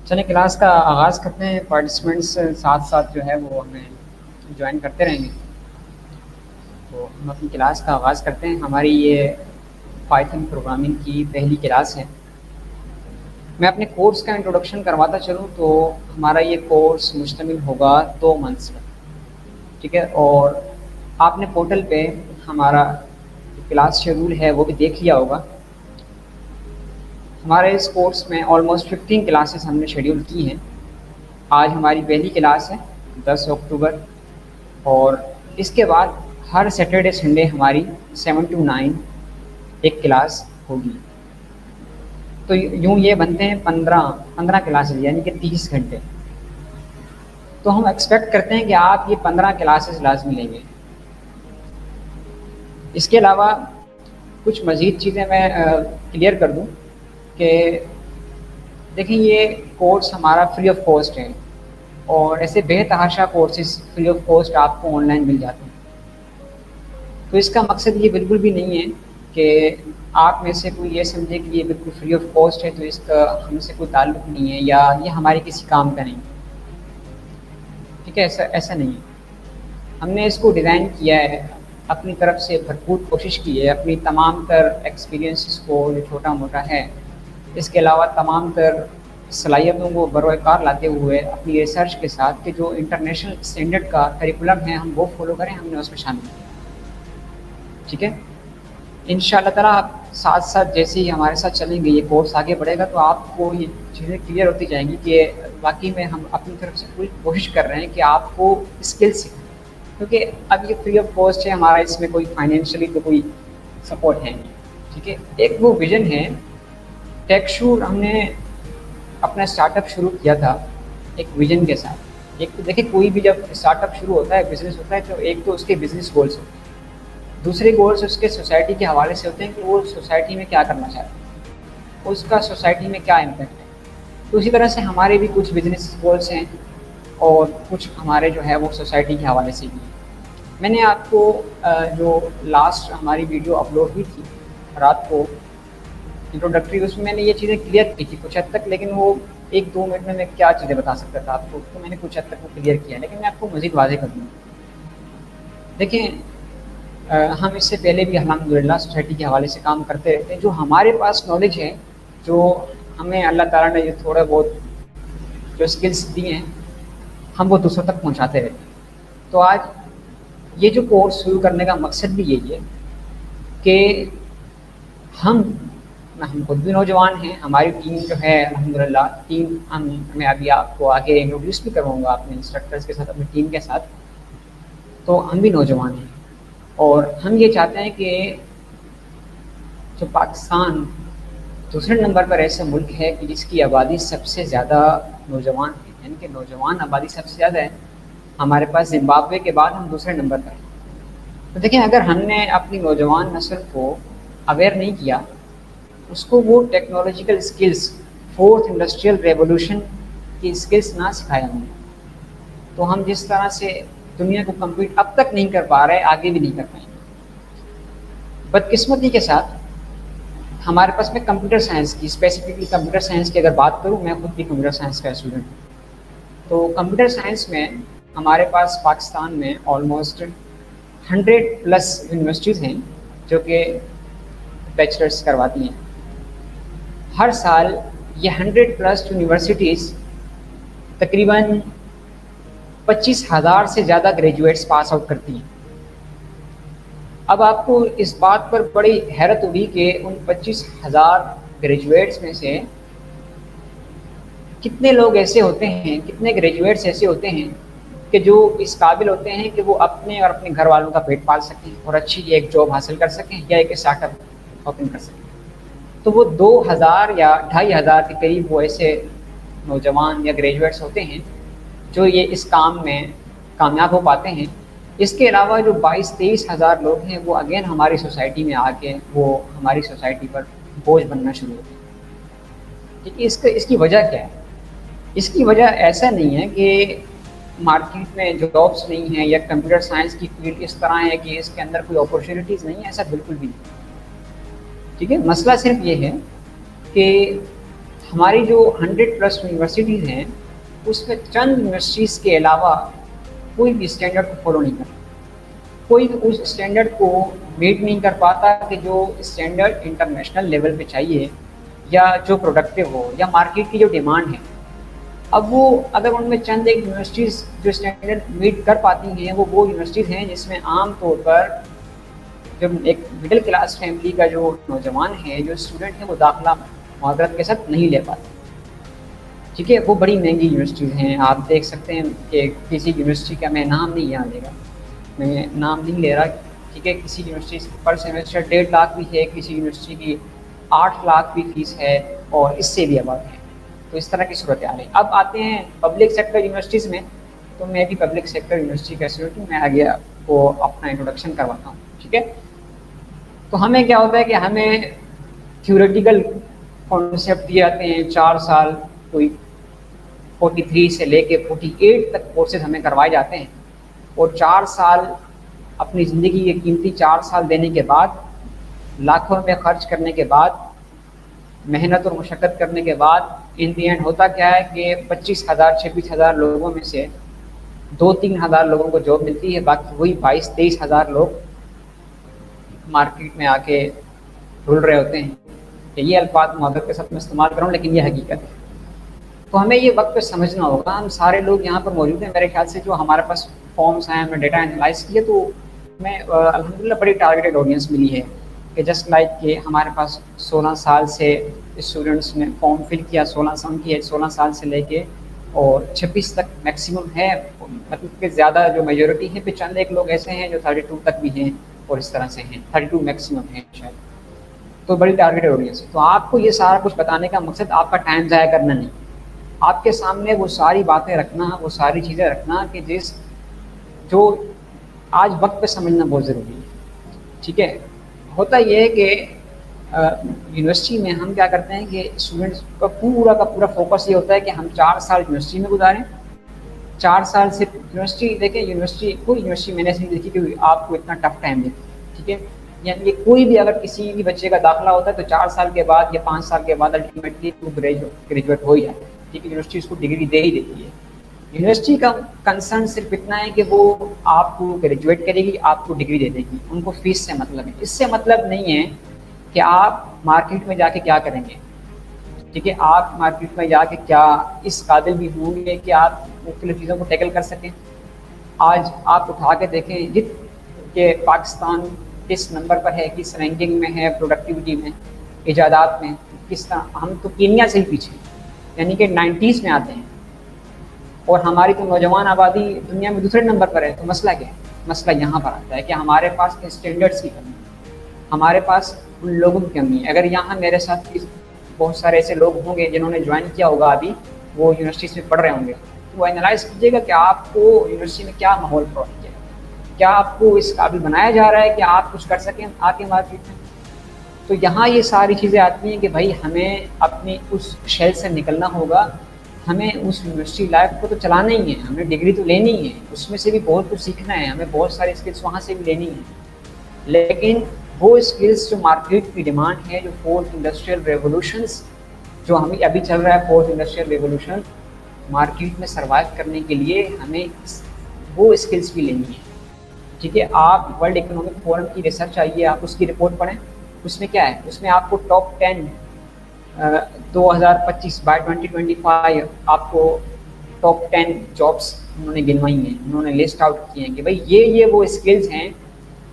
चलिए क्लास का आगाज़ करते हैं। पार्टिसिपेंट्स साथ साथ जो है वो हमें ज्वाइन करते रहेंगे। तो हम अपनी क्लास का आगाज़ करते हैं। हमारी ये पाइथन प्रोग्रामिंग की पहली क्लास है। मैं अपने कोर्स का इंट्रोडक्शन करवाता चलूँ तो हमारा ये कोर्स मुश्तमिल होगा 2 मंथ्स पर। ठीक है, और आपने पोर्टल पे हमारा क्लास शेड्यूल है वो भी देख लिया होगा। हमारे इस कोर्स में ऑलमोस्ट 15 क्लासेस हमने शेड्यूल की हैं। आज हमारी पहली क्लास है 10 अक्टूबर, और इसके बाद हर सैटरडे संडे हमारी 7 to 9 एक क्लास होगी। तो यूँ ये बनते हैं 15 क्लासेस, यानी कि 30 घंटे। तो हम एक्सपेक्ट करते हैं कि आप ये 15 क्लासेस लाजमी लेंगे। इसके अलावा कुछ मज़ीद चीज़ें मैं क्लियर कर दूं कि देखिए, ये कोर्स हमारा फ्री ऑफ कॉस्ट है, और ऐसे बेतहाशा कोर्सेज फ्री ऑफ कॉस्ट आपको ऑनलाइन मिल जाते हैं। तो इसका मकसद ये बिल्कुल भी नहीं है कि आप में से कोई ये समझे कि ये बिल्कुल फ्री ऑफ कॉस्ट है तो इसका हमसे कोई ताल्लुक़ नहीं है या ये हमारे किसी काम का नहीं। ठीक है, ऐसा ऐसा नहीं है। हमने इसको डिज़ाइन किया है, अपनी तरफ से भरपूर कोशिश की है, अपनी तमाम तर एक्सपीरियंसेस को जो छोटा मोटा है, इसके अलावा तमाम तर सलाहियतों को बरोकार लाते हुए अपनी रिसर्च के साथ कि जो इंटरनेशनल स्टैंडर्ड का करिकुलम है हम वो फॉलो करें, हमने उसमें शामिल किया। ठीक है, इंशाअल्लाह ताला आप साथ साथ जैसे ही हमारे साथ चलेंगे, ये कोर्स आगे बढ़ेगा तो आपको ये चीज़ें क्लियर होती जाएंगी कि वाकई में हम अपनी तरफ से पूरी कोशिश कर रहे हैं कि आपको स्किल सीखें। क्योंकि अब ये फ्री ऑफ कॉस्ट है, हमारा इसमें कोई फाइनेंशियली तो कोई सपोर्ट है नहीं। ठीक है, एक वो विज़न है। टेकशूर हमने अपना स्टार्टअप शुरू किया था एक विज़न के साथ। एक तो देखिए, कोई भी जब स्टार्टअप शुरू होता है, बिज़नेस होता है, तो एक तो उसके बिज़नेस गोल्स होते हैं, दूसरे गोल्स उसके सोसाइटी के हवाले से होते हैं कि वो सोसाइटी में क्या करना चाहता है, उसका सोसाइटी में क्या इम्पैक्ट है। तो उसी तरह से हमारे भी कुछ बिज़नेस गोल्स हैं और कुछ हमारे जो है वो सोसाइटी के हवाले से भी हैं। मैंने आपको जो लास्ट हमारी वीडियो अपलोड हुई थी रात को इंट्रोडक्टरी, उसमें मैंने ये चीज़ें क्लियर की थी कुछ हद तक, लेकिन वो 1-2 मिनट में मैं क्या चीज़ें बता सकता था आपको, तो मैंने कुछ हद तक वो क्लियर किया, लेकिन मैं आपको मज़ीद वाज़ेह कर दूँगा। देखिए, हम इससे पहले भी अल्हम्दुलिल्लाह सोसाइटी के हवाले से काम करते रहते हैं। जो हमारे पास नॉलेज है, जो हमें अल्लाह ताला ने ये थोड़ा बहुत जो स्किल्स दी हैं, हम वो दूसरों तक पहुंचाते रहते हैं। तो आज ये जो कोर्स शुरू करने का मकसद भी यही है कि हम खुद भी नौजवान हैं, हमारी टीम जो है अल्हम्दुलिल्लाह टीम मैं अभी आपको आगे इंट्रोड्यूस भी करवाऊँगा अपने इंस्ट्रक्टर्स के साथ, अपनी टीम के साथ। तो हम भी नौजवान हैं और हम ये चाहते हैं कि जो पाकिस्तान दूसरे नंबर पर ऐसा मुल्क है कि जिसकी आबादी सबसे ज़्यादा नौजवान है, यानी कि नौजवान आबादी सबसे ज़्यादा है हमारे पास, ज़िम्बाब्वे के बाद हम दूसरे नंबर पर हैं। तो देखिए, अगर हमने अपनी नौजवान नस्ल को अवेयर नहीं किया, उसको वो technological skills, fourth industrial revolution की स्किल्स ना सिखाया हमने, तो हम जिस तरह से दुनिया को कम्पीट अब तक नहीं कर पा रहे, आगे भी नहीं कर पाएंगे। बदकिस्मती के साथ हमारे पास में कंप्यूटर साइंस की, स्पेसिफिकली कंप्यूटर साइंस की अगर बात करूं, मैं खुद भी कंप्यूटर साइंस का स्टूडेंट हूँ। तो कंप्यूटर साइंस में हमारे पास पाकिस्तान में ऑलमोस्ट 100+ यूनिवर्सिटीज़ हैं जो कि बैचलर्स करवाती हैं। हर साल ये 100+ यूनिवर्सिटीज़ तकरीबन 25,000 से ज़्यादा ग्रेजुएट्स पास आउट करती हैं। अब आपको इस बात पर बड़ी हैरत होगी कि उन 25,000 ग्रेजुएट्स में से कितने लोग ऐसे होते हैं, कितने ग्रेजुएट्स ऐसे होते हैं कि जो इस काबिल होते हैं कि वो अपने और अपने घर वालों का पेट पाल सकें और अच्छी एक जॉब हासिल कर सकें या एक स्टार्टअप ओपन कर सकें। तो वो 2,000 या 2,500 के करीब वो ऐसे नौजवान या ग्रेजुएट्स होते हैं जो ये इस काम में कामयाब हो पाते हैं। इसके अलावा जो 22-23 हज़ार लोग हैं वो अगेन हमारी सोसाइटी में आके वो हमारी सोसाइटी पर बोझ बनना शुरू होते हैं। ठीक है, इसकी वजह क्या है? इसकी वजह ऐसा नहीं है कि मार्केट में जॉब्स नहीं है या कंप्यूटर साइंस की फील्ड इस तरह है कि इसके अंदर कोई अपॉर्चुनिटीज़ नहीं है, ऐसा बिल्कुल भी नहीं। ठीक है, मसला सिर्फ ये है कि हमारी जो 100+ यूनिवर्सिटीज़ हैं, उसमें चंद यूनिवर्सिटीज़ के अलावा कोई भी स्टैंडर्ड को फॉलो नहीं करता, कोई भी उस स्टैंडर्ड को मीट नहीं कर पाता कि जो स्टैंडर्ड इंटरनेशनल लेवल पे चाहिए या जो प्रोडक्टिव हो या मार्केट की जो डिमांड है। अब वो अगर उनमें चंद एक यूनिवर्सिटीज़ जो स्टैंडर्ड मीट कर पाती हैं, वो यूनिवर्सिटीज़ हैं जिसमें आम तौर पर जब एक मिडिल क्लास फैमिली का जो नौजवान है, जो स्टूडेंट है, वो दाखिला मुआवज़त के साथ नहीं ले पाता। ठीक है, वो बड़ी महंगी यूनिवर्सिटीज़ हैं। आप देख सकते हैं कि किसी यूनिवर्सिटी का मैं नाम नहीं यहाँ लेगा, मैं नाम नहीं ले रहा, ठीक है, किसी यूनिवर्सिटी पर सेमेस्टर 1.5 लाख भी है, किसी यूनिवर्सिटी की 8 लाख भी फीस है और इससे भी अबव है। तो इस तरह की सूरत हाल है। अब आते हैं पब्लिक सेक्टर यूनिवर्सिटीज़ में, तो मैं भी पब्लिक सेक्टर यूनिवर्सिटी का स्टूडेंट हूँ, मैं आगे आपको अपना इंट्रोडक्शन करवाता हूँ। ठीक है, तो हमें क्या होता है कि हमें थ्योरेटिकल कॉन्सेप्ट दिए जाते हैं, 4 साल, कोई 43 से लेके 48 तक कोर्सेज हमें करवाए जाते हैं, और 4 साल अपनी ज़िंदगी के कीमती 4 साल देने के बाद, लाखों रुपये खर्च करने के बाद, मेहनत और मशक्क़त करने के बाद, इन दी एंड होता क्या है कि 25,000 26,000 लोगों में से 2-3 हज़ार लोगों को जॉब मिलती है, बाकी वही 22-23 हज़ार लोग मार्केट में आके रुल रहे होते हैं। ये अल्फाज मुहब्बत के साथ में इस्तेमाल कर रहा हूँ, लेकिन ये हकीकत है। तो हमें ये वक्त पे समझना होगा। हम सारे लोग यहाँ पर मौजूद हैं, मेरे ख्याल से जो हमारे पास फॉर्म्स हैं, हमने डेटा एनालाइज किया, तो हमें अल्हम्दुलिल्लाह बड़ी टारगेटेड ऑडियंस मिली है कि जस्ट लाइक कि हमारे पास 16 साल से स्टूडेंट्स ने फॉर्म फिल किया, 16 साल की है, 16 साल से लेके और 26 तक मैक्सिमम है, मतलब कि ज़्यादा जो मेजोरिटी है, फिर चंद एक लोग ऐसे हैं जो 32 तक भी हैं और इस तरह से हैं, 32 मैक्सिमम है शायद। तो बड़ी टारगेटेड ऑडियंस है। तो आपको ये सारा कुछ बताने का मकसद आपका टाइम ज़ाया करना नहीं, आपके सामने वो सारी बातें रखना, वो सारी चीज़ें रखना कि जो आज वक्त पे समझना बहुत ज़रूरी है। ठीक है, होता ये है कि यूनिवर्सिटी में हम क्या करते हैं कि स्टूडेंट्स का पूरा फोकस ये होता है कि हम 4 साल यूनिवर्सिटी में गुजारें। 4 साल से यूनिवर्सिटी देखें, यूनिवर्सिटी कोई यूनिवर्सिटी मैंने ऐसी देखी कि आपको इतना टफ टाइम देती है। ठीक है, यानी कोई भी अगर किसी भी बच्चे का दाखिला होता है तो 4 साल के बाद या 5 साल के बाद अल्टीमेटली वो ग्रेजुएट हो ही जाता है। ठीक है, यूनिवर्सिटी उसको डिग्री दे ही देती है। यूनिवर्सिटी का कंसर्न सिर्फ इतना है कि वो आपको ग्रेजुएट करेगी, आपको डिग्री दे देगी, उनको फीस से मतलब है। इससे मतलब नहीं है कि आप मार्केट में जाके क्या करेंगे। ठीक है, आप मार्केट में जाके क्या इस काबिल भी होंगे कि आप मुख्तलिफ चीज़ों को टैकल कर सकें। आज आप उठा के देखें जित के पाकिस्तान किस नंबर पर है, किस रैंकिंग में है, प्रोडक्टिविटी में, ईजादात में, किस तरह हम तो कीनिया से ही पीछे, यानी कि 90s में आते हैं, और हमारी तो नौजवान आबादी दुनिया में दूसरे नंबर पर है। तो मसला क्या है? मसला यहाँ पर आता है कि हमारे पास स्टैंडर्ड्स की कमी है, हमारे पास उन लोगों की कमी है। अगर यहाँ मेरे साथ बहुत सारे ऐसे लोग होंगे जिन्होंने ज्वाइन किया होगा, अभी वो यूनिवर्सिटीज़ में पढ़ रहे होंगे, तो वो एनालाइज कीजिएगा कि आपको यूनिवर्सिटी में क्या माहौल प्रोवाइड किया, क्या आपको इस काबिल बनाया जा रहा है कि आप कुछ कर सकें आके मार्केट में। तो यहाँ ये सारी चीज़ें आती हैं कि भाई हमें अपनी उस शेल से निकलना होगा, हमें उस यूनिवर्सिटी लाइफ को तो चलाना ही है, हमें डिग्री तो लेनी ही है, उसमें से भी बहुत कुछ सीखना है, हमें बहुत सारी स्किल्स वहाँ से भी लेनी है। लेकिन वो स्किल्स जो मार्केट की डिमांड है, जो फोर्थ इंडस्ट्रियल रेवोल्यूशंस जो हमें अभी चल रहा है, फोर्थ इंडस्ट्रियल रेवोल्यूशन, मार्केट में सर्वाइव करने के लिए हमें वो स्किल्स भी लेनी है। ठीक है, आप वर्ल्ड इकोनॉमिक फोरम की रिसर्च आइए, आप उसकी रिपोर्ट पढ़ें, उसमें क्या है, उसमें आपको टॉप 10 2025 बाय 2025 आपको टॉप 10 जॉब्स उन्होंने गिनवाई हैं, उन्होंने लिस्ट आउट किए हैं कि भाई ये वो स्किल्स हैं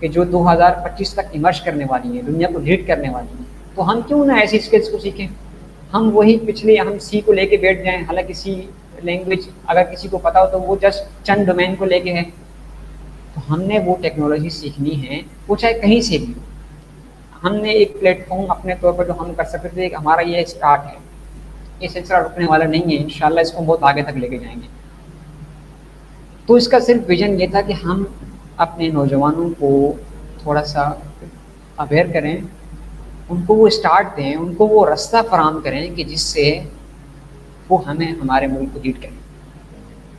कि जो 2025 तक इमर्ज करने वाली हैं, दुनिया को लीड करने वाली हैं। तो हम क्यों ना ऐसी स्किल्स को सीखें, हम वही पिछले हम सी को लेके बैठ जाएं। हालांकि सी लैंग्वेज अगर किसी को पता हो तो वो जस्ट चंद डोमेन को लेके है, तो हमने वो टेक्नोलॉजी सीखनी है, वो चाहे कहीं से भी। हमने एक प्लेटफॉर्म अपने तौर पर जो हम कर सकते थे, हमारा ये स्टार्ट है, ये सिलसिला रुकने वाला नहीं है, इंशाल्लाह इसको बहुत आगे तक लेके जाएंगे। तो इसका सिर्फ विजन ये था कि हम अपने नौजवानों को थोड़ा सा अवेयर करें, उनको वो स्टार्ट दें, उनको वो रास्ता फराहम करें कि जिससे वो हमें हमारे मुल्क को लीड करें।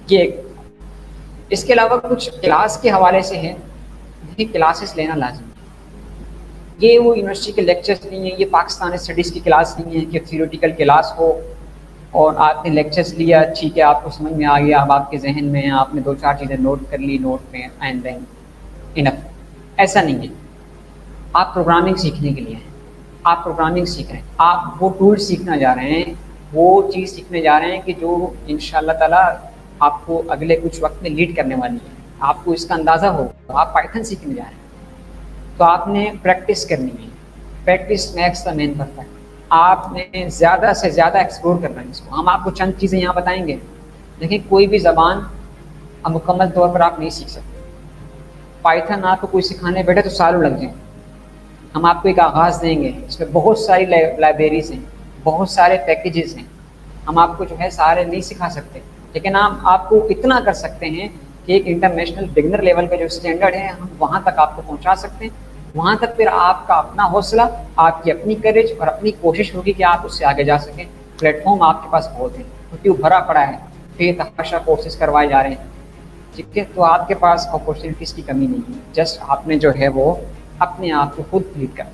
ये इसके अलावा कुछ क्लास के हवाले से है, देखिए क्लासेस लेना लाजमी है। ये वो यूनिवर्सिटी के लेक्चर्स नहीं है, ये पाकिस्तान स्टडीज़ की क्लास नहीं है कि थियोरेटिकल क्लास हो और आपने लेक्चर्स लिया, ठीक है, आपको समझ में आ गया, अब आपके जहन में आपने 2-4 चीज़ें नोट कर ली नोट में एंड देन इनफ। ऐसा नहीं है। आप प्रोग्रामिंग सीखने के लिए हैं, आप प्रोग्रामिंग सीख रहे हैं, आप वो टूल सीखना जा रहे हैं, वो चीज़ सीखने जा रहे हैं कि जो इंशाअल्लाह ताला आपको अगले कुछ वक्त में लीड करने वाली है। आपको इसका अंदाज़ा होगा, आप पाइथन सीखने जा रहे हैं तो आपने प्रैक्टिस करनी है। Practice makes the man perfect. आपने ज़्यादा से ज़्यादा एक्सप्लोर करना है इसको। हम आपको चंद चीज़ें यहाँ बताएंगे। देखिए, कोई भी ज़बान मुकम्मल तौर पर आप नहीं सीख सकते। पाइथन आपको कोई सिखाने बैठे तो सालों लग जाएँ। हम आपको एक आगाज़ देंगे, इसमें बहुत सारी लाइब्रेरीज़ हैं, बहुत सारे पैकेजेस हैं। हम आपको जो है सारे नहीं सिखा सकते, लेकिन हम आपको इतना कर सकते हैं कि एक इंटरनेशनल बिगनर लेवल का जो स्टैंडर्ड है हम वहाँ तक आपको पहुँचा सकते हैं। वहाँ तक फिर आपका अपना हौसला, आपकी अपनी करेज और अपनी कोशिश होगी कि आप उससे आगे जा सकें। प्लेटफॉर्म आपके पास बहुत है, क्योंकि भरा पड़ा है, बेतहाशा कोर्सेज करवाए जा रहे हैं, ठीक है। तो आपके पास अपॉर्चुनिटीज़ की कमी नहीं है, जस्ट आपने जो है वो अपने आप को खुद लीड करना।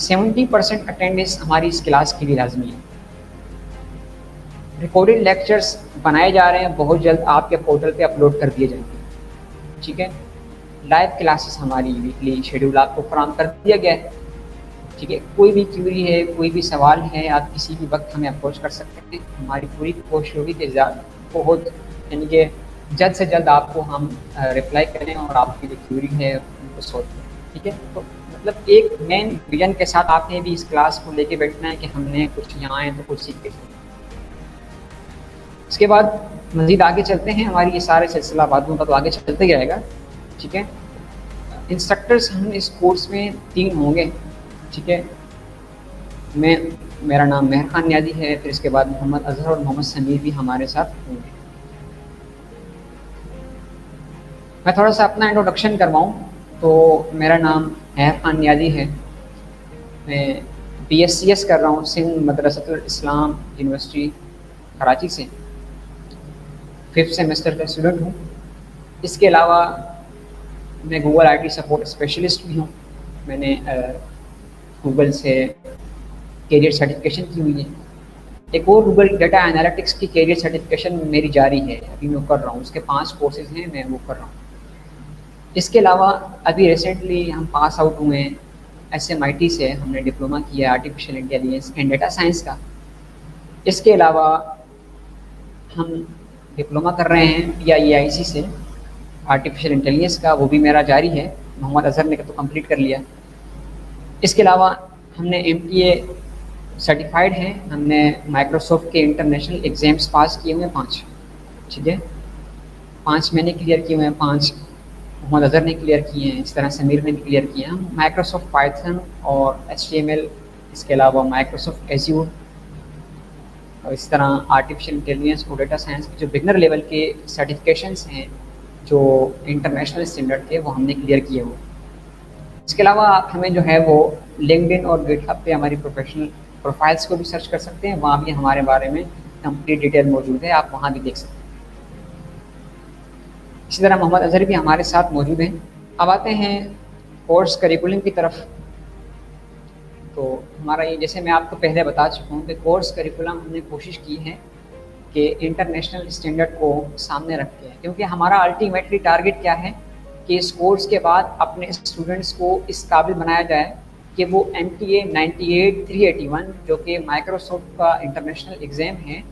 70% अटेंडेंस हमारी इस क्लास के लिए लाजमी है। रिकॉर्डेड लेक्चर्स बनाए जा रहे हैं, बहुत जल्द आपके पोर्टल पे अपलोड कर दिए जाएंगे, ठीक है। लाइव क्लासेस हमारी वीकली शेड्यूल आपको फराहम कर दिया गया है, ठीक है। कोई भी क्यूरी है, कोई भी सवाल है, आप किसी भी वक्त हमें अप्रोच कर सकते हैं। हमारी पूरी कोशिश होगी कि बहुत यानी कि जल्द से जल्द आपको हम रिप्लाई करें और आपकी जो क्यूरी है उनको सॉल्व करें, ठीक है। तो मतलब एक मेन विजन के साथ आपने भी इस क्लास को लेके बैठना है कि हमने कुछ यहाँ आए तो कुछ सीख के। इसके बाद मज़ीद आगे चलते हैं, हमारी ये सारे सिलसिला बातों का तो आगे चलते ही रहेगा, ठीक है। इंस्ट्रक्टर्स हम इस कोर्स में 3 होंगे, ठीक है। मेरा नाम मेहर खान नियाज़ी है, फिर इसके बाद मोहम्मद अज़हर और मोहम्मद समीर भी हमारे साथ होंगे। मैं थोड़ा सा अपना इंट्रोडक्शन करवाऊँ तो मेरा नाम मेहर खान नियाज़ी है। मैं BScs कर रहा हूँ सिंध मदरसतुल इस्लाम यूनिवर्सिटी कराची से, 5th सेमेस्टर का स्टूडेंट हूँ। इसके अलावा मैं गूगल IT सपोर्ट स्पेशलिस्ट भी हूँ। मैंने गूगल से कैरियर सर्टिफिकेशन की हुई है। एक और गूगल डेटा एनालिटिक्स की कैरियर सर्टिफिकेशन मेरी जारी है, अभी मैं कर रहा हूँ। उसके 5 कोर्सेज हैं, मैं वो कर रहा हूँ। इसके अलावा अभी रिसेंटली हम पास आउट हुए हैं SMIT से, हमने डिप्लोमा किया artificial intelligence and data science का। इसके अलावा हम डिप्लोमा कर रहे हैं PIEIC से आर्टिफिशियल इंटेलिजेंस का, वो भी मेरा जारी है। मोहम्मद अज़हर ने तो कंप्लीट कर लिया। इसके अलावा हमने MTA सर्टिफाइड हैं, हमने माइक्रोसॉफ्ट के इंटरनेशनल एग्ज़ाम्स पास किए हुए हैं 5, ठीक है। 5 मैंने क्लियर किए हुए हैं, 5 मोहम्मद अज़हर ने क्लियर किए हैं, इस तरह समीर ने भी क्लियर किए हैं। हम माइक्रोसॉफ्ट पाइथन और HTML, इसके अलावा माइक्रोसॉफ्ट एज्यूर और इस तरह आर्टिफिशियल इंटेलिजेंस और डेटा साइंस के जो बिगनर लेवल के सर्टिफिकेशंस हैं जो इंटरनेशनल स्टैंडर्ड थे वो हमने क्लियर किए हुए। इसके अलावा आप हमें जो है वो लिंक्डइन और गिटहब पे हमारी प्रोफेशनल प्रोफाइल्स को भी सर्च कर सकते हैं, वहाँ भी हमारे बारे में कंप्लीट डिटेल मौजूद है, आप वहाँ भी देख सकते हैं। इसी तरह मोहम्मद अज़हर भी हमारे साथ मौजूद हैं। अब आते हैं कोर्स करिकुलम की तरफ। तो हमारा ये, जैसे मैं आपको पहले बता चुका हूँ कि कोर्स करिकुलम हमने कोशिश की है कि इंटरनेशनल स्टैंडर्ड को सामने रखते हैं, क्योंकि हमारा अल्टीमेटली टारगेट क्या है कि इस कोर्स के बाद अपने स्टूडेंट्स को इस काबिल बनाया जाए कि वो MTA 98-381 जो कि माइक्रोसॉफ्ट का इंटरनेशनल एग्ज़ाम है,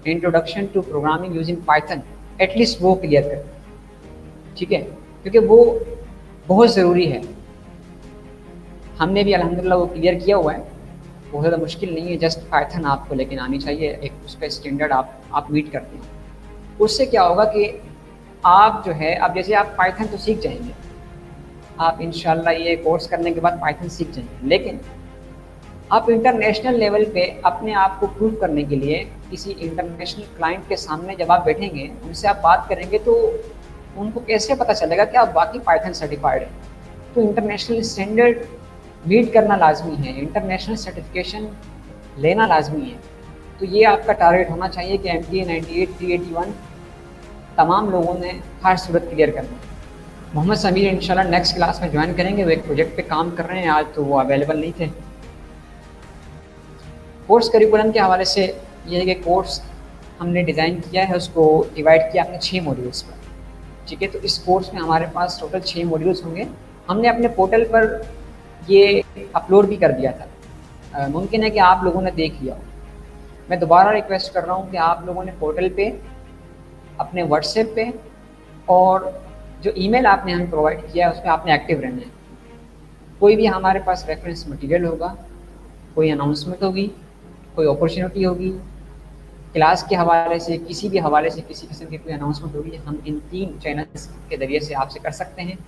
introduction to programming using Python, at least वो क्लियर करें, ठीक है, क्योंकि वो बहुत ज़रूरी है। हमने भी अल्हम्दुलिल्लाह वो क्लियर किया हुआ है, बहुत ज़्यादा मुश्किल नहीं है, जस्ट पाइथन आपको लेकिन आनी चाहिए, एक उसका स्टैंडर्ड आप मीट करते हैं। उससे क्या होगा कि आप जो है, अब जैसे आप पाइथन तो सीख जाएंगे, आप इंशाल्लाह ये कोर्स करने के बाद पाइथन सीख जाएंगे, लेकिन आप इंटरनेशनल लेवल पे अपने आप को प्रूव करने के लिए किसी इंटरनेशनल क्लाइंट के सामने जब आप बैठेंगे, उनसे आप बात करेंगे, तो उनको कैसे पता चलेगा कि आप वाकई पाइथन सर्टिफाइड हैं। तो इंटरनेशनल स्टैंडर्ड मीट करना लाजमी है, इंटरनेशनल सर्टिफिकेशन लेना लाजमी है। तो ये आपका टारगेट होना चाहिए कि MTA 98-381 तमाम लोगों ने हर सूरत क्लियर करना है। मोहम्मद समीर इंशाल्लाह नेक्स्ट क्लास में ज्वाइन करेंगे, वो एक प्रोजेक्ट पे काम कर रहे हैं, आज तो वो अवेलेबल नहीं थे। कोर्स करिकुलम के हवाले से ये है कि कोर्स हमने डिज़ाइन किया है, उसको डिवाइड किया हमने 6 मॉड्यूल्स पर। ठीक है, तो इस कोर्स में हमारे पास टोटल 6 मॉड्यूल्स होंगे। हमने अपने पोर्टल पर ये अपलोड भी कर दिया था, मुमकिन है कि आप लोगों ने देख लिया हो। मैं दोबारा रिक्वेस्ट कर रहा हूँ कि आप लोगों ने पोर्टल पे, अपने व्हाट्सएप पे और जो ईमेल आपने हमें प्रोवाइड किया है उसमें आपने एक्टिव रहना है। कोई भी हमारे पास रेफरेंस मटेरियल होगा, कोई अनाउंसमेंट होगी, कोई अपॉर्चुनिटी होगी, क्लास के हवाले से, किसी भी हवाले से किसी किस्म की कोई अनाउंसमेंट होगी, हम इन 3 चैनल्स के ज़रिए से आपसे कर सकते हैं।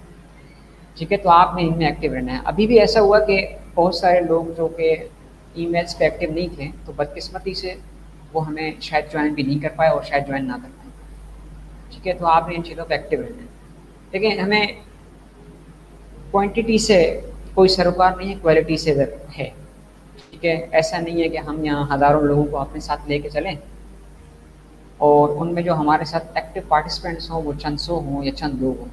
ठीक है, तो आपने इनमें एक्टिव रहना है। अभी भी ऐसा हुआ कि बहुत सारे लोग जो कि ईमेल्स पे एक्टिव नहीं थे, तो बदकिस्मती से वो हमें शायद ज्वाइन भी नहीं कर पाए और शायद ज्वाइन ना कर पाए। ठीक है, तो आपने इन चीज़ों पे एक्टिव रहना है। लेकिन हमें क्वांटिटी से कोई सरोकार नहीं है, क्वालिटी से है। ठीक है, ऐसा नहीं है कि हम यहाँ हज़ारों लोगों को अपने साथ लेके चलें और उनमें जो हमारे साथ एक्टिव पार्टिसिपेंट्स हों वो चंद सौ हों या चंद लोग हों,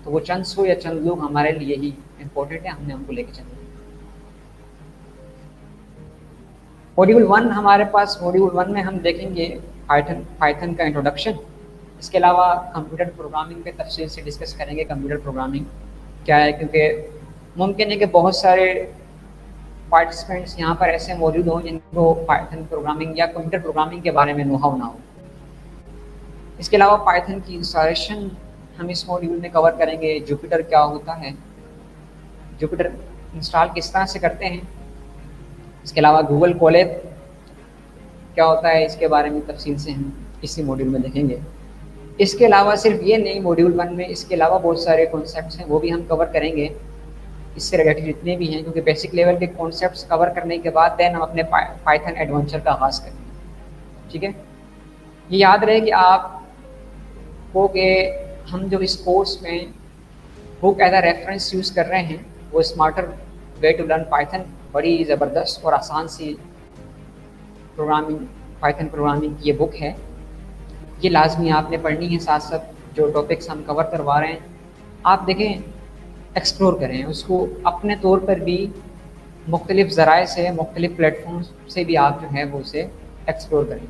तो वो चंद सौ या चंद लोग हमारे लिए ही इम्पोर्टेंट है, हमने उनको लेके चलना है। मॉड्यूल 1 हमारे पास, मॉड्यूल 1 में हम देखेंगे पाइथन का इंट्रोडक्शन। इसके अलावा कंप्यूटर प्रोग्रामिंग पे तफसील से डिस्कस करेंगे, कंप्यूटर प्रोग्रामिंग क्या है, क्योंकि मुमकिन है कि बहुत सारे पार्टिसिपेंट्स यहाँ पर ऐसे मौजूद हों जिनको पाइथन प्रोग्रामिंग या कंप्यूटर प्रोग्रामिंग के बारे में नो-हाउ ना हो। इसके अलावा पाइथन की इंस्टॉलेशन हम इस मॉड्यूल में कवर करेंगे। जुपिटर क्या होता है, जुपिटर इंस्टॉल किस तरह से करते हैं। इसके अलावा गूगल कोलैब क्या होता है, इसके बारे में तफसील से हम इसी मॉड्यूल में देखेंगे। इसके अलावा सिर्फ ये नहीं, मॉड्यूल 1 में इसके अलावा बहुत सारे कॉन्सेप्ट्स हैं, वो भी हम कवर करेंगे, इससे रिलेटेड जितने भी हैं, क्योंकि बेसिक लेवल के कॉन्सेप्ट्स कवर करने के बाद देन हम अपने पाइथन एडवेंचर का आगाज़ करेंगे। ठीक है, ये याद रहे कि आपको कि हम जो इस कोर्स में book as a reference use कर रहे हैं वो smarter way to learn Python, बड़ी ज़बरदस्त और आसान सी प्रोग्रामिंग, पाइथन प्रोग्रामिंग की ये बुक है। ये लाजमी आपने पढ़नी है, साथ साथ जो टॉपिक्स हम कवर करवा रहे हैं आप देखें, एक्सप्लोर करें उसको अपने तौर पर भी, मुख्तलिफ़ ज़राए से, मुख्तलिफ़ प्लेटफॉर्म्स से भी आप जो है वो उसे एक्सप्लोर करें।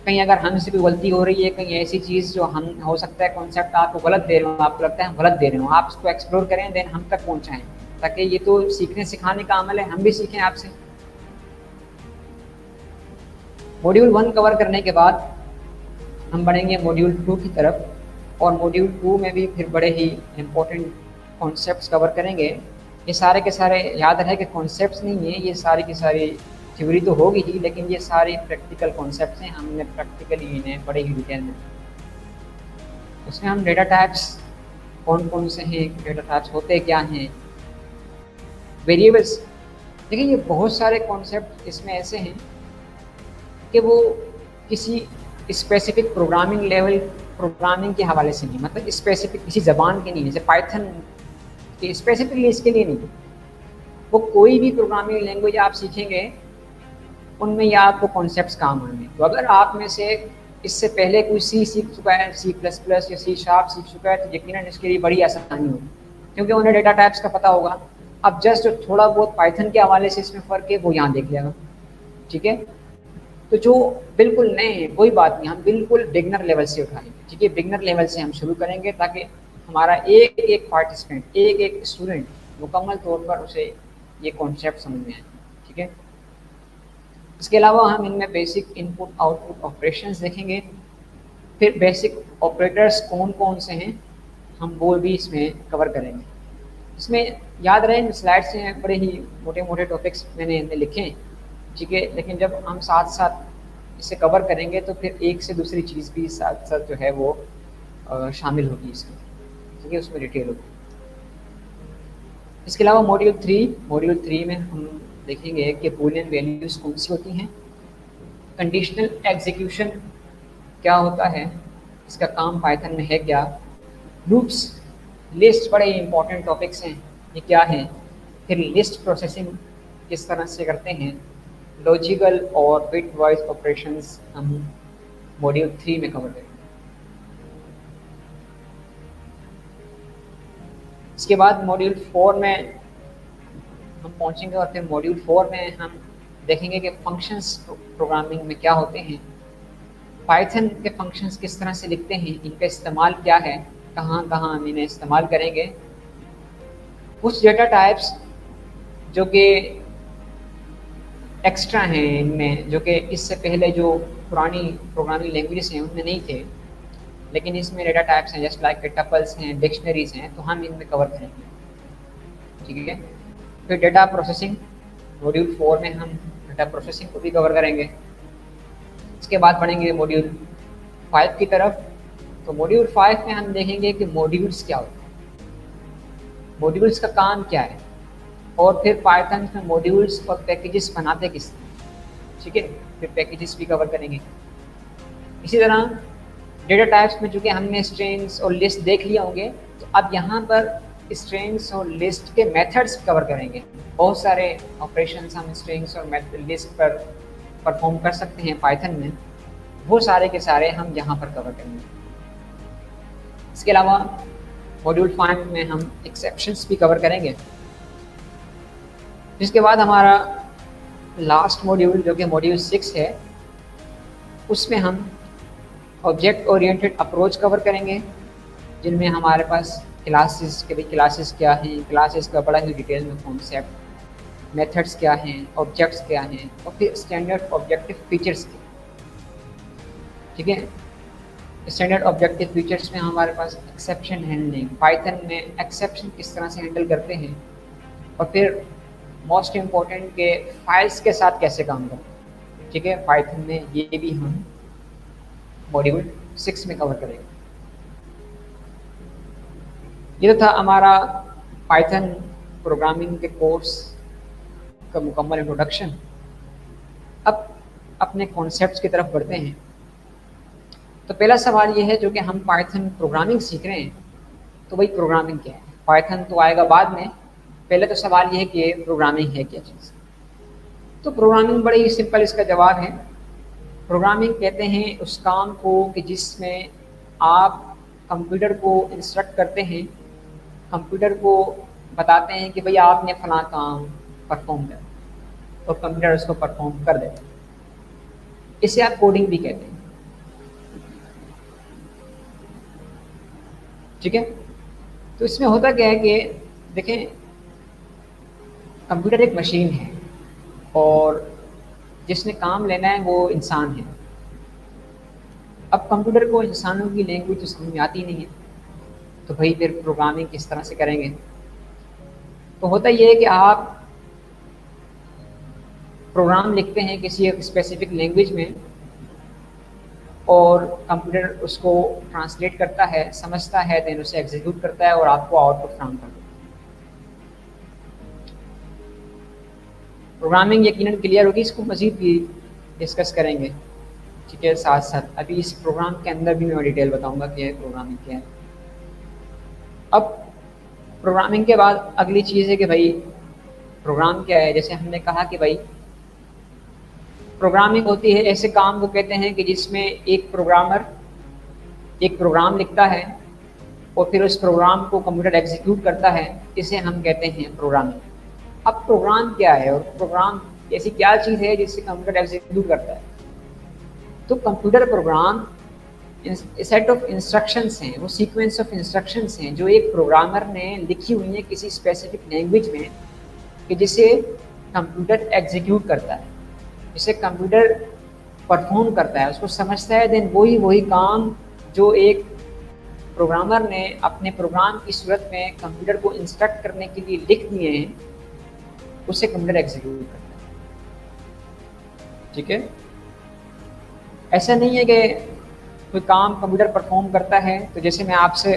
कहीं अगर हमसे कोई गलती हो रही है, कहीं ऐसी चीज़ जो हम, हो सकता है कॉन्सेप्ट आपको गलत दे रहे हो, आपको लगता है हम गलत दे रहे हो, आप उसको एक्सप्लोर करें, देन हम तक पहुँचाएँ, ताकि ये तो सीखने सिखाने का अमल है, हम भी सीखें आपसे। मॉड्यूल 1 कवर करने के बाद हम बढ़ेंगे मॉड्यूल 2 की तरफ, और मॉड्यूल 2 में भी फिर बड़े ही इम्पोर्टेंट कॉन्सेप्ट्स कवर करेंगे। ये सारे के सारे याद रहे कि कॉन्सेप्ट्स नहीं है, ये सारी की सारी थ्योरी तो होगी ही, लेकिन ये सारे प्रैक्टिकल कॉन्सेप्ट्स हैं, हमने प्रैक्टिकली इन्हें बड़े ही डिटेल में। उसमें हम डेटा टाइप्स कौन कौन से हैं, डेटा टाइप्स होते क्या हैं, वेरिएबल्स। देखिए ये बहुत सारे कॉन्सेप्ट इसमें ऐसे हैं कि वो किसी स्पेसिफिक प्रोग्रामिंग लेवल, प्रोग्रामिंग के हवाले से नहीं, मतलब स्पेसिफिक किसी ज़बान के नहीं, जैसे पाइथन के स्पेसिफिकली इसके लिए नहीं, वो कोई भी प्रोग्रामिंग लैंग्वेज आप सीखेंगे उनमें ये आपको कॉन्सेप्ट्स काम आएंगे। तो अगर आप में से इससे पहले कोई सी सीख चुका है, C++ या C# सीख चुका है, तो यकीनन इसके लिए बड़ी आसानी होगी, क्योंकि उन्हें डेटा टाइप्स का पता होगा। अब जस्ट जो थोड़ा बहुत पाइथन के हवाले से इसमें फ़र्क है वो यहाँ देख लेगा। ठीक है, तो जो बिल्कुल नए हैं कोई बात नहीं, हम बिल्कुल बिगनर लेवल से उठाएंगे। ठीक है, बिगनर लेवल से हम शुरू करेंगे ताकि हमारा एक एक पार्टिसिपेंट, एक एक स्टूडेंट मुकम्मल तौर पर उसे ये कॉन्सेप्ट समझ में आए। ठीक है, इसके अलावा हम इनमें बेसिक इनपुट आउटपुट ऑपरेशंस देखेंगे, फिर बेसिक ऑपरेटर्स कौन कौन से हैं हम वो भी इसमें कवर करेंगे। इसमें याद रहे, इन स्लाइड से बड़े ही मोटे मोटे टॉपिक्स मैंने इनमें लिखे हैं। ठीक है, लेकिन जब हम साथ साथ इसे कवर करेंगे तो फिर एक से दूसरी चीज़ भी साथ साथ जो है वो शामिल होगी इसमें। ठीक है, उसमें डिटेल होगी। इसके अलावा मॉड्यूल 3 में हम देखेंगे कि बूलियन वैल्यूज़ कौन सी होती हैं, कंडीशनल एग्जीक्यूशन क्या होता है, इसका काम पाइथन में है क्या, लूप्स, लिस्ट, बड़े इंपॉर्टेंट टॉपिक्स हैं, ये क्या हैं, फिर लिस्ट प्रोसेसिंग किस तरह से करते हैं, लॉजिकल और बिट वाइज ऑपरेशंस हम मॉड्यूल 3 में कवर करेंगे। इसके बाद मॉड्यूल 4 में हम पहुंचेंगे और फिर मॉड्यूल 4 में हम देखेंगे कि फंक्शंस प्रोग्रामिंग में क्या होते हैं, पाइथन के फंक्शंस किस तरह से लिखते हैं, इनका इस्तेमाल क्या है, कहाँ कहाँ हम इन्हें इस्तेमाल करेंगे, कुछ डेटा टाइप्स जो कि एक्स्ट्रा हैं इनमें, जो कि इससे पहले जो पुरानी प्रोग्रामिंग लैंग्वेजेस हैं उनमें नहीं थे, लेकिन इसमें डेटा टाइप्स हैं जस्ट लाइक टपल्स हैं, डिक्शनरीज हैं, तो हम इनमें कवर करेंगे। ठीक है, फिर डेटा प्रोसेसिंग, मॉड्यूल 4 में हम डेटा प्रोसेसिंग को भी कवर करेंगे। इसके बाद बढ़ेंगे मॉड्यूल 5 की तरफ। तो मॉड्यूल 5 में हम देखेंगे कि मॉड्यूल्स क्या होते हैं, मॉड्यूल्स का काम क्या है, और फिर पाइथन में मॉड्यूल्स और पैकेजेस बनाते किस। ठीक है, फिर पैकेजेस भी कवर करेंगे। इसी तरह डेटा टाइप्स में चूँकि हमने स्ट्रिंग्स और लिस्ट देख लिया होंगे, तो अब यहाँ पर स्ट्रिंग्स और लिस्ट के मेथड्स कवर करेंगे। बहुत सारे ऑपरेशंस हम स्ट्रिंग्स और लिस्ट पर परफॉर्म कर सकते हैं पाइथन में, वो सारे के सारे हम यहाँ पर कवर करेंगे। इसके अलावा मॉड्यूल 5 में हम एक्सेप्शंस भी कवर करेंगे। जिसके बाद हमारा लास्ट मॉड्यूल जो कि मॉड्यूल 6 है, उसमें हम ऑब्जेक्ट ओरिएंटेड अप्रोच कवर करेंगे, जिनमें हमारे पास क्लासेस के भी क्लासेस क्या हैं, क्लासेस का बड़ा ही डिटेल में कॉन्सेप्ट, मेथड्स क्या हैं, ऑब्जेक्ट्स क्या हैं, और फिर स्टैंडर्ड ऑब्जेक्टिव फीचर्स क्या। ठीक है, स्टैंडर्ड ऑब्जेक्टिव फीचर्स में हमारे पास एक्सेप्शन हैंडलिंग, पाइथन में एक्सेप्शन किस तरह से हैंडल करते हैं, और फिर मोस्ट इम्पॉर्टेंट के फाइल्स के साथ कैसे काम करते हैं। ठीक है, पाइथन में ये भी हम मॉड्यूल 6 में कवर करेंगे। ये तो था हमारा पाइथन प्रोग्रामिंग के कोर्स का मुकम्मल इंट्रोडक्शन। अब अपने कॉन्सेप्ट्स की तरफ बढ़ते हैं। तो पहला सवाल ये है, जो कि हम पाइथन प्रोग्रामिंग सीख रहे हैं, तो भाई प्रोग्रामिंग क्या है। पाइथन तो आएगा बाद में, पहले तो सवाल ये है कि प्रोग्रामिंग है क्या चीज़। तो प्रोग्रामिंग बड़ी ही सिंपल इसका जवाब है। प्रोग्रामिंग कहते हैं उस काम को कि जिसमें आप कंप्यूटर को इंस्ट्रक्ट करते हैं, कंप्यूटर को बताते हैं कि भाई आपने फलां काम परफॉर्म कर, और कंप्यूटर उसको परफॉर्म कर देता है। इसे आप कोडिंग भी कहते हैं। ठीक है, तो इसमें होता क्या है कि देखें, कंप्यूटर एक मशीन है और जिसने काम लेना है वो इंसान है। अब कंप्यूटर को इंसानों की लैंग्वेज तो समझ में आती नहीं है, तो भाई फिर प्रोग्रामिंग किस तरह से करेंगे। तो होता ये है कि आप प्रोग्राम लिखते हैं किसी एक स्पेसिफिक लैंग्वेज में, और कंप्यूटर उसको ट्रांसलेट करता है, समझता है, देन उसे एग्जीक्यूट करता है और आपको आउटपुट फ्राहम कर देता है। प्रोग्रामिंग यकीनन क्लियर होगी, इसको मज़ीद भी डिस्कस करेंगे। ठीक है, साथ साथ अभी इस प्रोग्राम के अंदर भी मैं डिटेल बताऊंगा कि प्रोग्रामिंग क्या है। अब प्रोग्रामिंग के बाद अगली चीज़ है कि भाई प्रोग्राम क्या है। जैसे हमने कहा कि भाई प्रोग्रामिंग होती है ऐसे काम को कहते हैं कि जिसमें एक प्रोग्रामर एक प्रोग्राम लिखता है और फिर उस प्रोग्राम को कंप्यूटर एग्जीक्यूट करता है, इसे हम कहते हैं प्रोग्रामिंग। अब प्रोग्राम क्या है और प्रोग्राम ऐसी क्या चीज़ है जिससे कंप्यूटर एग्जीक्यूट करता है। तो computer program set of instructions हैं, वो सीक्वेंस ऑफ इंस्ट्रक्शंस हैं जो एक प्रोग्रामर ने लिखी हुई है किसी स्पेसिफिक लैंग्वेज में, कि जिसे कंप्यूटर एग्जीक्यूट करता है, जिसे कंप्यूटर परफॉर्म करता है, उसको समझता है, देन वही काम जो एक प्रोग्रामर ने अपने प्रोग्राम की सूरत में कंप्यूटर को इंस्ट्रक्ट करने के लिए लिख दिए हैं, उसे कंप्यूटर एग्जीक्यूट करता है। ठीक है, ऐसा नहीं है कि कोई काम कंप्यूटर परफॉर्म करता है तो जैसे मैं आपसे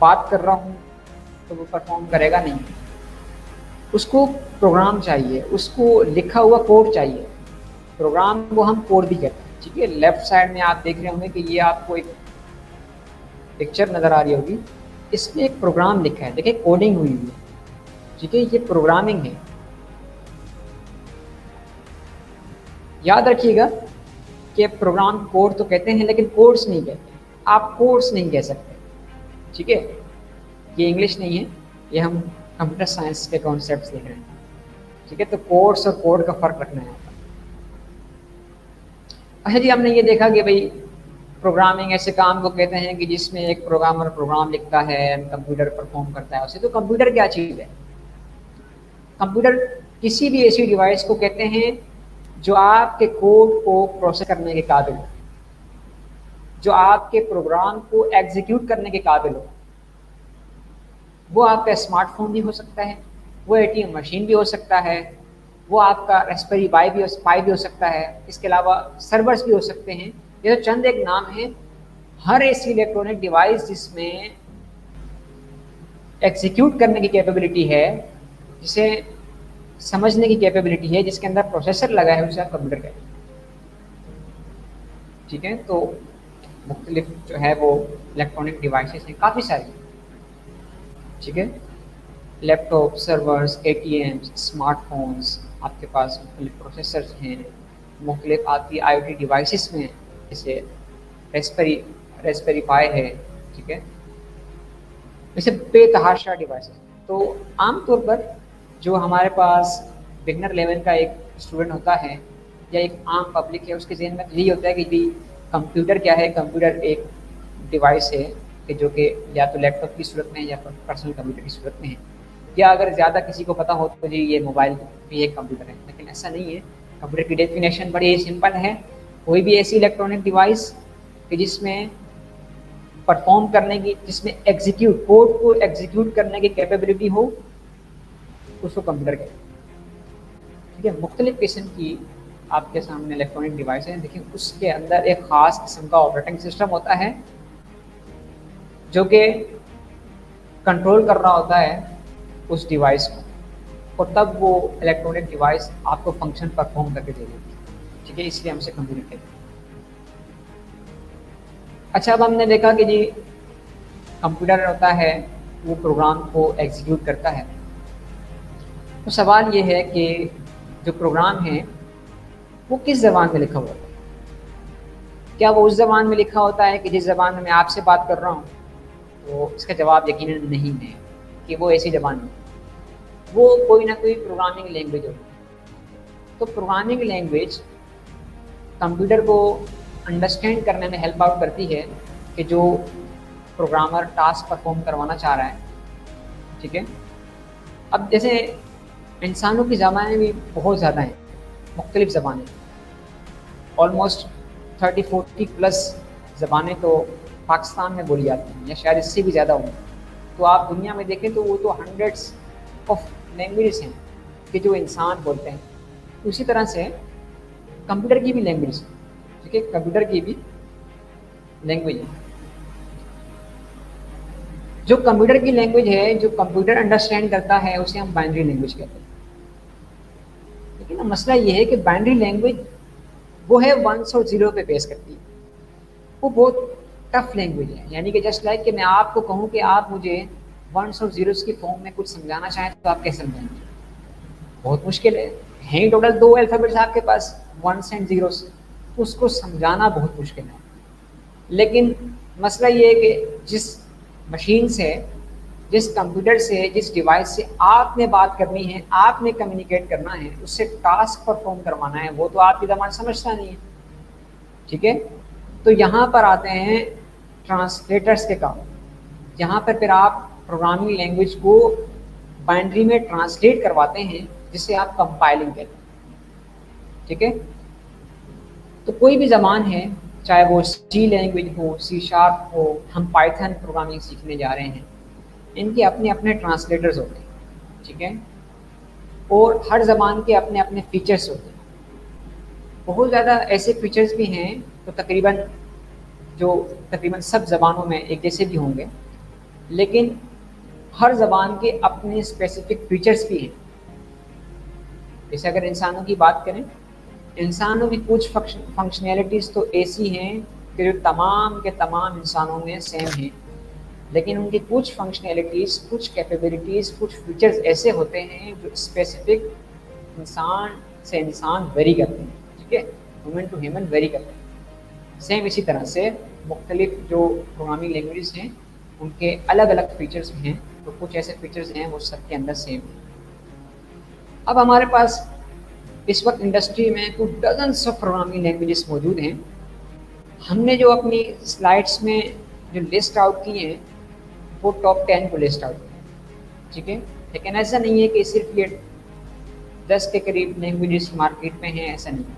बात कर रहा हूँ तो वो परफॉर्म करेगा, नहीं। उसको प्रोग्राम चाहिए, उसको लिखा हुआ कोड चाहिए। प्रोग्राम को हम कोड भी कहते हैं। ठीक है, लेफ्ट साइड में आप देख रहे होंगे कि ये आपको एक पिक्चर नज़र आ रही होगी, इसमें एक प्रोग्राम लिखा है, देखिए कोडिंग हुई है। ठीक है, ये प्रोग्रामिंग है। याद रखिएगा कि प्रोग्राम कोड तो कहते हैं लेकिन कोड्स नहीं कहते, आप कोड्स नहीं कह सकते। ठीक है, ये इंग्लिश नहीं है, ये हम कंप्यूटर साइंस के कॉन्सेप्ट्स देख रहे हैं, ठीक है। तो कोर्स और कोड का फ़र्क रखना है यहाँ पर। अच्छा जी, हमने ये देखा कि भाई प्रोग्रामिंग ऐसे काम को कहते हैं कि जिसमें एक प्रोग्रामर प्रोग्राम लिखता है, कंप्यूटर परफॉर्म करता है उसे। तो कंप्यूटर क्या चीज़ है? कंप्यूटर किसी भी ऐसी डिवाइस को कहते हैं जो आपके कोड को प्रोसेस करने के काबिल हो, जो आपके प्रोग्राम को एग्जीक्यूट करने के काबिल हो। वो आपका स्मार्टफोन भी हो सकता है, वो एटीएम मशीन भी हो सकता है, वो आपका रास्पबेरी पाई भी हो सकता है, इसके अलावा सर्वर्स भी हो सकते हैं। ये तो चंद एक नाम है। हर ऐसी इलेक्ट्रॉनिक डिवाइस जिसमें एग्जीक्यूट करने की कैपेबिलिटी है, जिसे समझने की कैपेबिलिटी है, जिसके अंदर प्रोसेसर लगा है, उसे आप कंप्यूटर कहते हैं, ठीक है। तो मुख्तलिफ जो है वो इलेक्ट्रॉनिक डिवाइसेस हैं, काफ़ी सारी, ठीक है। लैपटॉप, सर्वर्स, एटीएम्स, स्मार्टफोन्स, आपके पास मुख्तलिफ प्रोसेसर्स हैं, मुख्तलिफ आपकी आईओटी डिवाइसेस में, जैसे रेस्पबेरी पाई है, ठीक है। वैसे बेतहाशा डिवाइसेस। तो आमतौर पर जो हमारे पास बिगनर लेवल का एक स्टूडेंट होता है या एक आम पब्लिक है, उसके जहन में यही होता है कि भाई कंप्यूटर क्या है। कंप्यूटर एक डिवाइस है कि जो कि या तो लैपटॉप की सूरत में है या पर्सनल कंप्यूटर की सूरत में है, या अगर ज़्यादा किसी को पता हो तो जी ये मोबाइल भी एक कंप्यूटर है। लेकिन ऐसा नहीं है। कंप्यूटर की डेफिनेशन बड़ी सिंपल है। कोई भी ऐसी इलेक्ट्रॉनिक डिवाइस कि जिसमें परफॉर्म करने की, जिसमें कोड को एग्जीक्यूट करने की कैपेबिलिटी हो, उसको कंप्यूटर कहते हैं, ठीक है। मुख्तलिफ किस्म की आपके सामने इलेक्ट्रॉनिक डिवाइस हैं। देखिए उसके अंदर एक ख़ास किस्म का ऑपरेटिंग सिस्टम होता है जो कि कंट्रोल कर रहा होता है उस डिवाइस को, और तब वो इलेक्ट्रॉनिक डिवाइस आपको फंक्शन परफॉर्म करके दे देती है, ठीक है। इसलिए हमसे कंप्यूटर कहते हैं। अच्छा, अब हमने देखा कि जी कंप्यूटर होता है वो प्रोग्राम को एग्जीक्यूट करता है। तो सवाल ये है कि जो प्रोग्राम है वो किस ज़बान में लिखा हुआ है? क्या वो उस ज़बान में लिखा होता है कि जिस ज़बान में मैं आपसे बात कर रहा हूँ? तो इसका जवाब यकीनन नहीं है कि वो ऐसी ज़बान में, वो कोई ना कोई प्रोग्रामिंग लैंग्वेज होगी। तो प्रोग्रामिंग लैंग्वेज कंप्यूटर को अंडरस्टैंड करने में हेल्प आउट करती है कि जो प्रोग्रामर टास्क परफॉर्म करवाना चाह रहा है, ठीक है। अब जैसे इंसानों की ज़बानें भी बहुत ज़्यादा हैं, मुख्तलिफ ज़बानें, ऑलमोस्ट 30-40 प्लस ज़बानें तो पाकिस्तान में बोली जाती हैं, या शायद इससे भी ज़्यादा होंगी। तो आप दुनिया में देखें तो वो तो हंड्रेड्स ऑफ लैंग्वेजेस हैं कि जो इंसान बोलते हैं। उसी तरह से कंप्यूटर की भी लैंग्वेज, ठीक है, कंप्यूटर की भी लैंग्वेज है। जो कंप्यूटर की लैंग्वेज है, जो कंप्यूटर अंडरस्टैंड करता है, उसे हम बाइनरी लैंग्वेज कहते हैं। लेकिन मसला ये है कि बाइनरी लैंग्वेज वो है वंस और जीरो पे बेस करती है। वो बहुत टफ लैंग्वेज है। यानी कि जस्ट लाइक कि मैं आपको कहूँ कि आप मुझे वंस और जीरोस की फॉर्म में कुछ समझाना चाहें तो आप कैसे समझाएंगे? बहुत मुश्किल है। हैं टोटल 2 अल्फ़ाबेट्स आपके पास, वंस एंड जीरोस, उसको समझाना बहुत मुश्किल है। लेकिन मसला ये है कि जिस मशीन से, जिस कंप्यूटर से, जिस डिवाइस से आपने बात करनी है, आपने कम्युनिकेट करना है, उससे टास्क परफॉर्म करवाना है, वो तो आपकी ज़बान समझता नहीं है, ठीक है। तो यहाँ पर आते हैं ट्रांसलेटर्स के काम। यहाँ पर फिर आप प्रोग्रामिंग लैंग्वेज को बाइनरी में ट्रांसलेट करवाते हैं, जिसे आप कंपाइलिंग कहते हैं, ठीक है। तो कोई भी ज़बान है, चाहे वो सी लैंग्वेज हो, C# हो, हम पाइथन प्रोग्रामिंग सीखने जा रहे हैं, इनके अपने अपने ट्रांसलेटर्स होते हैं, ठीक है। और हर ज़बान के अपने अपने फीचर्स होते हैं। बहुत ज़्यादा ऐसे फीचर्स भी हैं तो तकरीबन सब ज़बानों में एक जैसे भी होंगे, लेकिन हर ज़बान के अपने स्पेसिफिक फीचर्स भी हैं। जैसे अगर इंसानों की बात करें, इंसानों की कुछ फंक्शनैलिटीज़ तो ऐसी हैं कि जो तमाम के तमाम इंसानों में सेम हैं, लेकिन उनकी कुछ फंक्शनैलिटीज़, कुछ कैपेबिलिटीज़, कुछ फीचर्स ऐसे होते हैं जो स्पेसिफिक इंसान से इंसान वेरी करते हैं, ठीक है, ह्यूमन टू ह्यूमन वेरी करते हैं। सेम इसी तरह से मुख्तलिफ जो प्रोग्रामिंग लैंग्वेजेस हैं उनके अलग अलग फीचर्स भी हैं, तो कुछ ऐसे फीचर्स हैं वो सबके अंदर सेम हैं। अब हमारे पास इस वक्त इंडस्ट्री में कुछ डजन्स ऑफ प्रोग्रामिंग लैंग्वेजेस मौजूद हैं। हमने जो अपनी स्लाइड्स में जो लिस्ट आउट की है वो टॉप 10 को लिस्ट आउट किया, ठीक है। लेकिन ऐसा नहीं है कि सिर्फ ये 10 के करीब लैंग्वेजेस मार्केट में हैं, ऐसा नहीं है।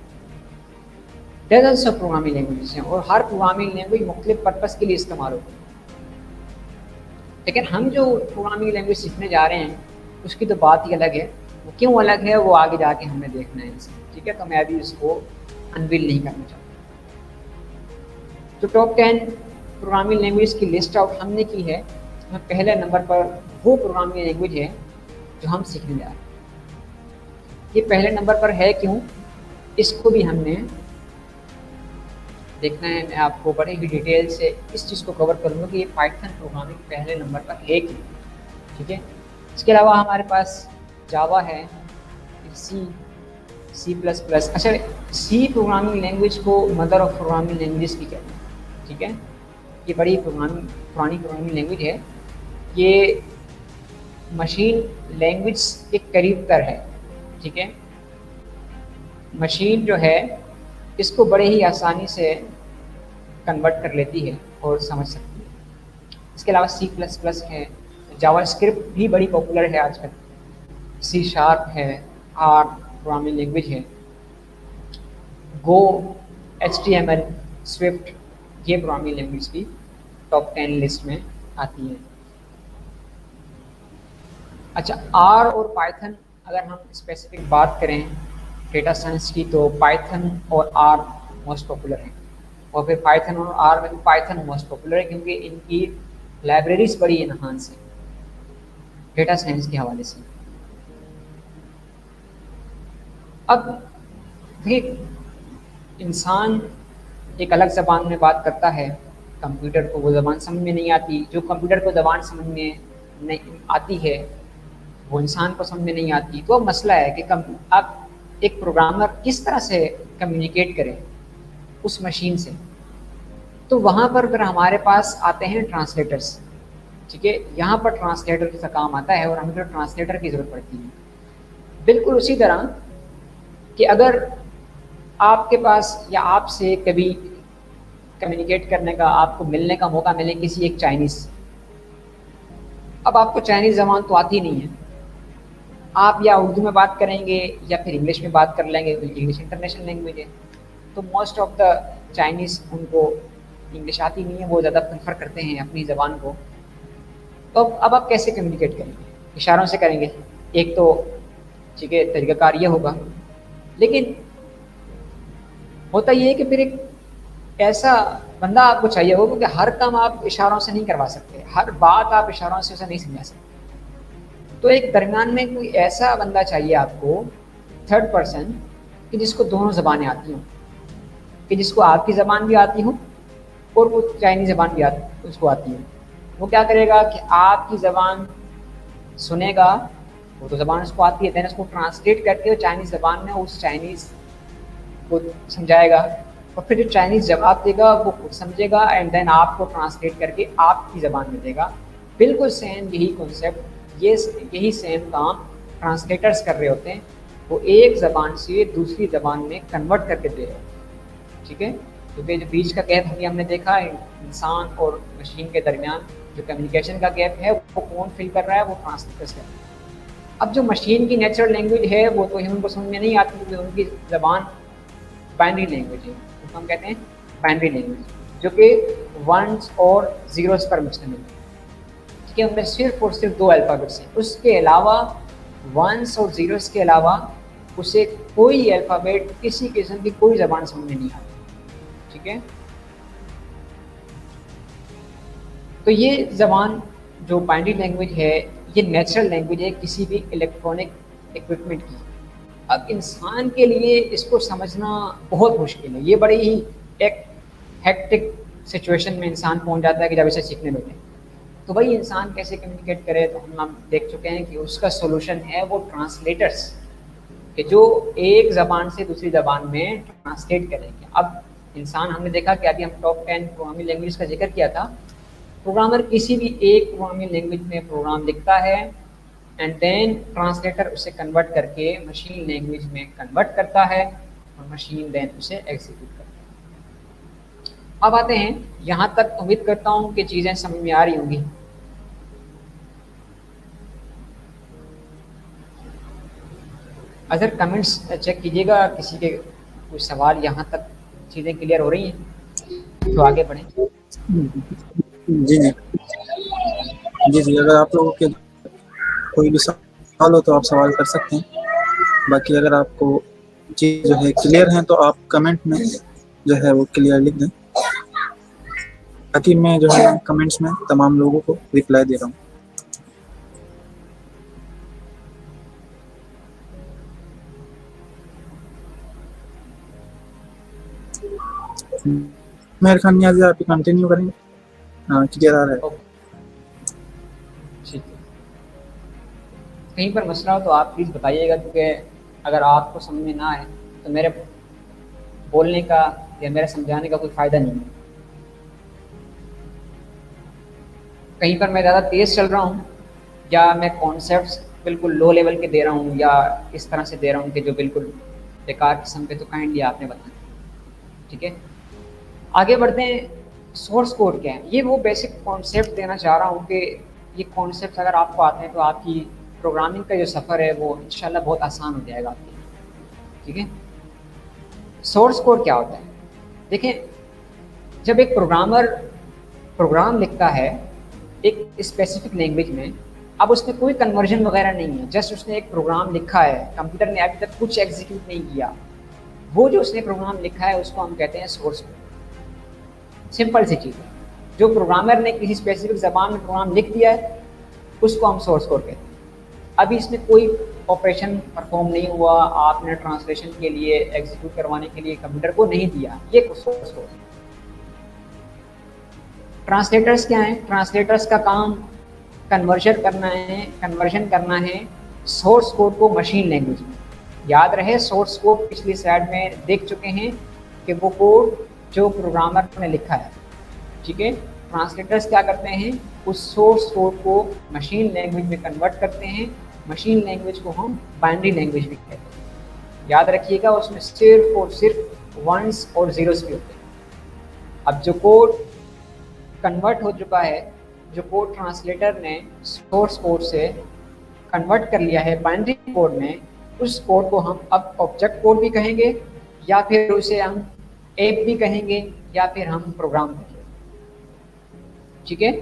डजन्स ऑफ प्रोग्रामिंग लैंग्वेजेस हैं और हर प्रोग्रामिंग लैंग्वेज मुख्तलिफ पर्पज़ के लिए इस्तेमाल होती है। लेकिन हम जो प्रोग्रामिंग लैंग्वेज सीखने जा रहे हैं उसकी तो बात ही अलग है। वो क्यों अलग है वो आगे जाके हमें देखना है इसे, ठीक है। तो मैं अभी इसको अनवील नहीं करना चाहता। तो टॉप 10 प्रोग्रामिंग लैंग्वेज की लिस्ट आउट हमने की है। इसमें पहले नंबर पर वो प्रोग्रामिंग लैंग्वेज है जो हम सीखने जा रहे हैं। ये पहले नंबर पर है क्यों, इसको भी हमने देखना है। मैं आपको बड़े ही डिटेल से इस चीज़ को कवर करूँगा कि ये पाइथन प्रोग्रामिंग पहले नंबर पर है क्यों, ठीक है। इसके अलावा हमारे पास जावा है, सी प्लस प्लस। अच्छा, सी प्रोग्रामिंग लैंग्वेज को मदर ऑफ प्रोग्रामिंग लैंग्वेज भी कहते हैं, ठीक है। ये बड़ी पुरानी प्रोग्रामिंग लैंग्वेज है। ये मशीन लैंग्वेज के करीब तर है, ठीक है। मशीन जो है इसको बड़े ही आसानी से कन्वर्ट कर लेती है और समझ सकती है। इसके अलावा सी प्लस प्लस है, जावास्क्रिप्ट भी बड़ी पॉपुलर है आजकल, सी शार्प है, आर प्रोग्रामिंग लैंग्वेज है, गो, HTML, स्विफ्ट, ये प्रोग्रामिंग लैंग्वेज की टॉप 10 लिस्ट में आती है। अच्छा, आर और पाइथन अगर हम स्पेसिफिक बात करें डेटा साइंस की तो पाइथन और आर मोस्ट पॉपुलर हैं। और फिर पाइथन और आर में पाइथन मोस्ट पॉपुलर है क्योंकि इनकी लाइब्रेरीज बड़ी इनहांस है डेटा साइंस के हवाले से। अब देखिए, इंसान एक अलग ज़बान में बात करता है, कंप्यूटर को वो ज़बान समझ में नहीं आती। जो कंप्यूटर को ज़बान समझ में नहीं आती है वो इंसान को समझ में नहीं आती। तो अब मसला है कि आप एक प्रोग्रामर किस तरह से कम्युनिकेट करें उस मशीन से। तो वहाँ पर फिर हमारे पास आते हैं ट्रांसलेटर्स, ठीक है। यहाँ पर ट्रांसलेटर का काम आता है और हमें फिर ट्रांसलेटर की ज़रूरत पड़ती है। बिल्कुल उसी तरह कि अगर आपके पास या आपसे कभी कम्युनिकेट करने का, आपको मिलने का मौका मिले किसी एक चाइनीज़, अब आपको चाइनीज़ ज़बान तो आती नहीं है, आप या उर्दू में बात करेंगे या फिर इंग्लिश में बात कर लेंगे, इंग्लिश इंटरनेशनल लैंग्वेज है। तो मोस्ट ऑफ द चाइनीज़ उनको इंग्लिश आती नहीं है, वो ज़्यादा प्रेफर करते हैं अपनी ज़बान को। तो अब आप कैसे कम्युनिकेट करेंगे? इशारों से करेंगे एक तो, ठीक है, तरीक़ाकार ये होगा। लेकिन होता ये है कि फिर एक ऐसा बंदा आपको चाहिए होगा क्योंकि हर काम आप इशारों से नहीं करवा सकते, हर बात आप इशारों से उसे नहीं समझा सकते। तो एक दरमियान में कोई ऐसा बंदा चाहिए आपको, थर्ड पर्सन, कि जिसको दोनों ज़बानें आती हों, कि जिसको आपकी ज़बान भी आती हो और वो चाइनीज़ ज़बान भी उसको आती है। वो क्या करेगा कि आपकी ज़बान सुनेगा, वो तो ज़बान उसको आती है, दैन उसको ट्रांसलेट करके वो चाइनीज़ ज़बान में उस चाइनीज़ को समझाएगा और फिर जो चाइनीज़ जवाब देगा वो खुद समझेगा एंड देन आपको ट्रांसलेट करके आपकी ज़बान में देगा। बिल्कुल सेम यही कॉन्सेप्ट, यही सेम काम ट्रांसलेटर्स कर रहे होते हैं। वो एक ज़बान से दूसरी ज़बान में कन्वर्ट करके दे रहे हैं, ठीक है। क्योंकि जो बीच का गैप हमने देखा है इंसान और मशीन के दरमियान, जो कम्युनिकेशन का गैप है वो कौन फिल कर रहा है, वो ट्रांसलेटर्स कर रहे हैं। अब जो मशीन की नेचुरल लैंग्वेज है वो तो ह्यूमन को समझ में नहीं आती क्योंकि उनकी ज़बान बाइनरी लैंग्वेज है, तो हम कहते हैं बाइनरी लैंग्वेज, जो कि वंस और ज़ीरोस पर मुश्तमिल है, ठीक है। उनमें सिर्फ और सिर्फ 2 अल्फ़ाबेट्स हैं, उसके अलावा वंस और ज़ीरोस के अलावा उसे कोई अल्फ़ाबेट, किसी किस्म की कोई ज़बान समझ में नहीं आती, ठीक है। तो ये ज़बान जो बाइनरी लैंग्वेज है ये नेचुरल लैंग्वेज है किसी भी इलेक्ट्रॉनिक इक्विपमेंट की। अब इंसान के लिए इसको समझना बहुत मुश्किल है। ये बड़ी ही एक हेक्टिक सिचुएशन में इंसान पहुंच जाता है कि जब इसे सीखने लगे। तो भाई इंसान कैसे कम्युनिकेट करे, तो हम देख चुके हैं कि उसका सोल्यूशन है वो ट्रांसलेटर्स, कि जो एक ज़बान से दूसरी ज़बान में ट्रांसलेट करेंगे। अब इंसान, हमने देखा कि अभी हम टॉप 10 प्रोग्रामिंग लैंग्वेज का जिक्र किया था, प्रोग्रामर किसी भी एक प्रोग्रामिंग लैंग्वेज में प्रोग्राम लिखता है एंड देन ट्रांसलेटर उसे कन्वर्ट करके मशीन लैंग्वेज में कन्वर्ट करता है और मशीन देन उसे एग्जीक्यूट करता है। अब आते हैं, यहाँ तक उम्मीद करता हूँ कि चीज़ें समझ में आ रही होंगी। अगर कमेंट्स चेक कीजिएगा, किसी के कोई सवाल यहाँ तक चीज़ें क्लियर हो रही हैं तो आगे बढ़ें। जी जी जी जी, अगर आप लोगों के कोई भी सवाल हो तो आप सवाल कर सकते हैं। बाकी अगर आपको चीज़ जो है क्लियर है तो आप कमेंट में जो है वो क्लियर लिख दें, ताकि मैं जो है कमेंट्स में तमाम लोगों को रिप्लाई दे रहा हूँ। मेहर खान नियाज़ी, आप कंटिन्यू करेंगे? हाँ, क्लियर आ रहा है। ठीक है, कहीं पर मसला हो तो आप प्लीज़ बताइएगा, क्योंकि अगर आपको समझ में ना आए तो मेरे बोलने का या मेरे समझाने का कोई फ़ायदा नहीं है। कहीं पर मैं ज़्यादा तेज़ चल रहा हूँ या मैं कॉन्सेप्ट्स बिल्कुल लो लेवल के दे रहा हूँ या इस तरह से दे रहा हूँ कि जो बिल्कुल बेकार किस्म के, तो काइंडली आपने बताया। ठीक है, आगे बढ़ते हैं। सोर्स कोड क्या है? ये वो बेसिक कॉन्सेप्ट देना चाह रहा हूँ कि ये कॉन्सेप्ट अगर आपको आते हैं तो आपकी प्रोग्रामिंग का जो सफ़र है वो इंशाल्लाह बहुत आसान हो जाएगा आपके लिए। ठीक है, सोर्स कोड क्या होता है? देखें, जब एक प्रोग्रामर प्रोग्राम लिखता है एक स्पेसिफिक लैंग्वेज में, अब उसमें कोई कन्वर्जन वगैरह नहीं है, जस्ट उसने एक प्रोग्राम लिखा है, कंप्यूटर ने अभी तक कुछ एग्जीक्यूट नहीं किया। वो जो उसने प्रोग्राम लिखा है उसको हम कहते हैं सोर्स कोड। सिंपल सी चीज़ है, जो प्रोग्रामर ने किसी स्पेसिफिक ज़बान में प्रोग्राम लिख दिया है उसको हम सोर्स कोड कहते हैं। अभी इसमें कोई ऑपरेशन परफॉर्म नहीं हुआ, आपने ट्रांसलेशन के लिए एग्जीक्यूट करवाने के लिए कंप्यूटर को नहीं दिया, ये सोर्स कोड। ट्रांसलेटर्स क्या हैं? ट्रांसलेटर्स का काम कन्वर्जन करना है सोर्स कोड को मशीन लैंग्वेज में। याद रहे, सोर्स कोड पिछली स्लाइड में देख चुके हैं कि वो कोड जो प्रोग्रामर ने लिखा है। ठीक है, ट्रांसलेटर्स क्या करते हैं? उस सोर्स कोड को मशीन लैंग्वेज में कन्वर्ट करते हैं। मशीन लैंग्वेज को हम बाइनरी लैंग्वेज भी कहते हैं। याद रखिएगा, उसमें सिर्फ और सिर्फ वंस और जीरोस भी होते हैं। अब जो कोड कन्वर्ट हो चुका है, जो कोड ट्रांसलेटर ने सोर्स कोड से कन्वर्ट कर लिया है बाइनरी कोड में, उस कोड को हम अब ऑब्जेक्ट कोड भी कहेंगे या फिर उसे हम ऐप भी कहेंगे या फिर हम प्रोग्राम कहेंगे। ठीक है,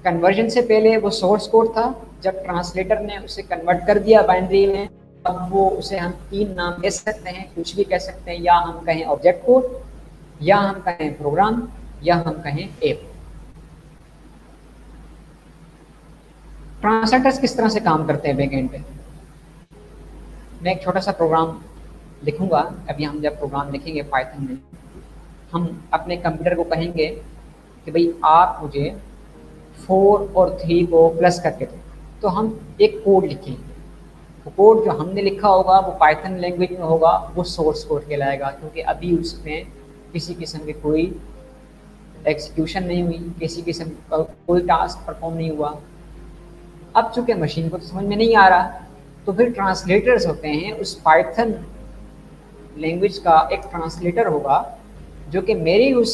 कन्वर्जन से पहले वो सोर्स कोड था, जब ट्रांसलेटर ने उसे कन्वर्ट कर दिया बाइनरी में, अब वो उसे हम तीन नाम दे सकते हैं, कुछ भी कह सकते हैं, या हम कहें ऑब्जेक्ट कोड, या हम कहें प्रोग्राम, या हम कहें ऐप। ट्रांसलेटर्स किस तरह से काम करते हैं बैकएंड पे? मैं एक छोटा सा प्रोग्राम लिखूंगा। अभी हम जब प्रोग्राम लिखेंगे पाइथन में, हम अपने कंप्यूटर को कहेंगे कि भाई आप मुझे 4 और 3 को प्लस करके दो, तो हम एक कोड लिखेंगे। वो कोड जो हमने लिखा होगा वो पाइथन लैंग्वेज में होगा, वो सोर्स कोड कहलाएगा, क्योंकि अभी उसमें किसी किस्म की कोई एग्जीक्यूशन नहीं हुई, किसी किस्म का कोई टास्क परफॉर्म नहीं हुआ। अब चूंकि मशीन को तो समझ में नहीं आ रहा, तो फिर ट्रांसलेटर्स होते हैं, उस पाइथन लैंग्वेज का एक ट्रांसलेटर होगा जो कि मेरी उस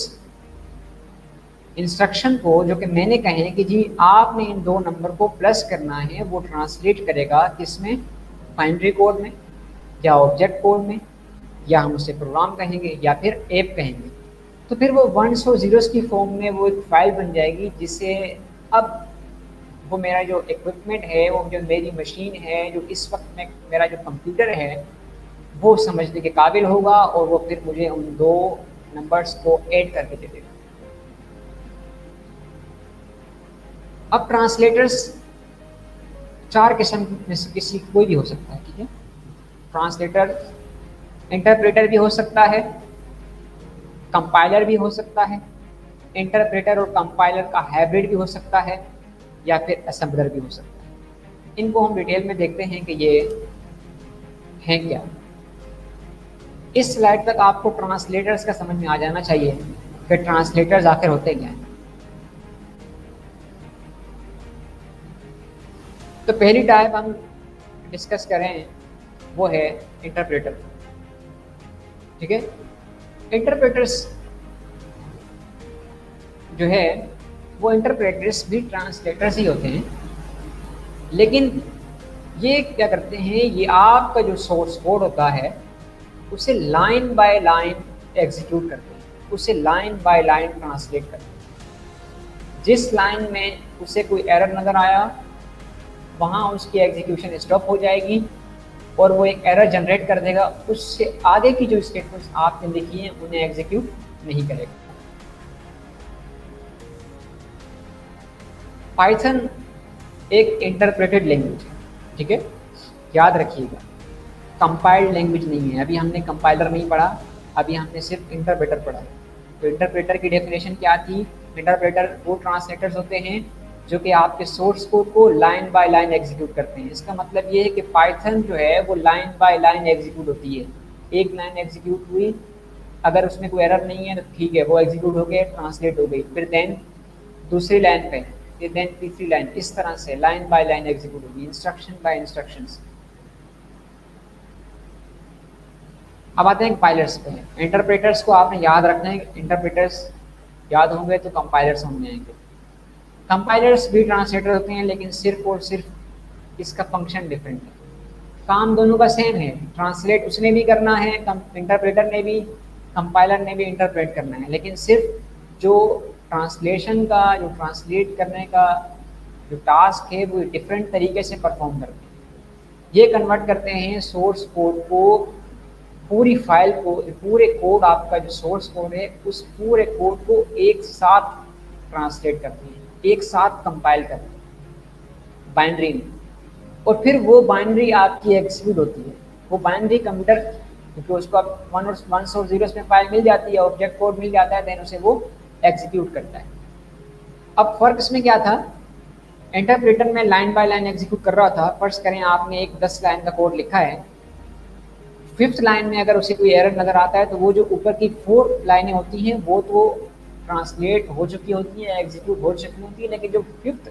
इंस्ट्रक्शन को, जो कि मैंने कहे कि जी आपने इन दो नंबर को प्लस करना है, वो ट्रांसलेट करेगा किसमें? बाइनरी कोड में या ऑब्जेक्ट कोड में, या हम उसे प्रोग्राम कहेंगे या फिर ऐप कहेंगे। तो फिर वो वंस और जीरोस की फॉर्म में वो एक फाइल बन जाएगी, जिसे अब वो मेरा जो इक्विपमेंट है, वो जो मेरी मशीन है, जो इस वक्त में मेरा जो कंप्यूटर है, वो समझने के काबिल होगा और वो फिर मुझे उन दो नंबर्स को ऐड करके दे देगा। अब ट्रांसलेटर्स 4 किस्म में से किसी कोई भी हो सकता है। ठीक है, ट्रांसलेटर इंटरप्रेटर भी हो सकता है, कंपाइलर भी हो सकता है, इंटरप्रेटर और कंपाइलर का हाइब्रिड भी हो सकता है, या फिर असेंबलर भी हो सकता है। इनको हम डिटेल में देखते हैं कि ये हैं क्या। इस स्लाइड तक आपको ट्रांसलेटर्स का समझ में आ जाना चाहिए कि ट्रांसलेटर्स आखिर होते क्या हैं। तो पहली टाइप हम डिस्कस करें वो है इंटरप्रेटर। ठीक है, इंटरप्रेटर्स जो है वो इंटरप्रेटर्स भी ट्रांसलेटर्स ही होते हैं, लेकिन ये क्या करते हैं, ये आपका जो सोर्स कोड होता है उसे लाइन बाय लाइन एग्जीक्यूट करते हैं, उसे लाइन बाय लाइन ट्रांसलेट करते हैं। जिस लाइन में उसे कोई एरर नज़र आया वहाँ उसकी एग्जीक्यूशन स्टॉप हो जाएगी और वो एक एरर जनरेट कर देगा, उससे आगे की जो स्टेटमेंट्स आपने लिखी हैं उन्हें एग्जीक्यूट नहीं करेगा। पाइथन एक इंटरप्रेटेड लैंग्वेज है, ठीक है, याद रखिएगा, कंपाइल्ड लैंग्वेज नहीं है। अभी हमने कंपाइलर नहीं पढ़ा, अभी हमने सिर्फ इंटरप्रेटर पढ़ा। तो इंटरप्रेटर की डेफिनेशन क्या थी? इंटरप्रेटर वो ट्रांसलेटर्स होते हैं जो कि आपके सोर्स कोड को लाइन बाय लाइन एग्जीक्यूट करते हैं। इसका मतलब ये है कि पाइथन जो है वो लाइन बाय लाइन एग्जीक्यूट होती है। एक लाइन एग्जीक्यूट हुई, अगर उसमें कोई एरर नहीं है तो ठीक है, वो एग्जीक्यूट हो गए, ट्रांसलेट हो गई, फिर देन दूसरी लाइन पे, फिर देन तीसरी लाइन, इस तरह से लाइन बाय लाइन एग्जीक्यूट होगी, इंस्ट्रक्शन बाय इंस्ट्रक्शंस। अब आते हैं कंपाइलर्स पे। इंटरप्रेटर्स को आपने याद रखना है, इंटरप्रेटर्स याद होंगे तो कंपाइलर्स समझ आएंगे। कंपाइलर्स भी ट्रांसलेटर होते हैं, लेकिन सिर्फ और सिर्फ इसका फंक्शन डिफरेंट है। काम दोनों का सेम है, ट्रांसलेट उसने भी करना है, इंटरप्रेटर ने भी, कंपाइलर ने भी इंटरप्रेट करना है, लेकिन सिर्फ जो ट्रांसलेशन का, जो ट्रांसलेट करने का जो टास्क है वो डिफरेंट तरीके से परफॉर्म करते हैं। ये कन्वर्ट करते हैं सोर्स कोड को, पूरी फाइल को, पूरे कोड, आपका जो सोर्स कोड है उस पूरे कोड को एक साथ ट्रांसलेट करते हैं, एक साथ कंपाइल करते हैं बाइनरी में, और फिर वो बाइनरी आपकी एग्जीक्यूट होती है। वो बाइनरी कंप्यूटर, क्योंकि उसको अब वंस और जीरोस में फाइल मिल जाती है, ऑब्जेक्ट कोड मिल जाता है, देन उसे वो एग्जीक्यूट करता है। अब फर्क इसमें क्या था? इंटरप्रेटर में लाइन बाय लाइन एग्जीक्यूट कर रहा था। फर्स्ट करें आपने एक 10 लाइन का कोड लिखा है, 5th लाइन में अगर उसे कोई एरर नज़र आता है तो वो जो ऊपर की 4 लाइनें होती हैं वो तो ट्रांसलेट हो चुकी होती है, एग्जीक्यूट हो चुकी होती है, लेकिन जो 5th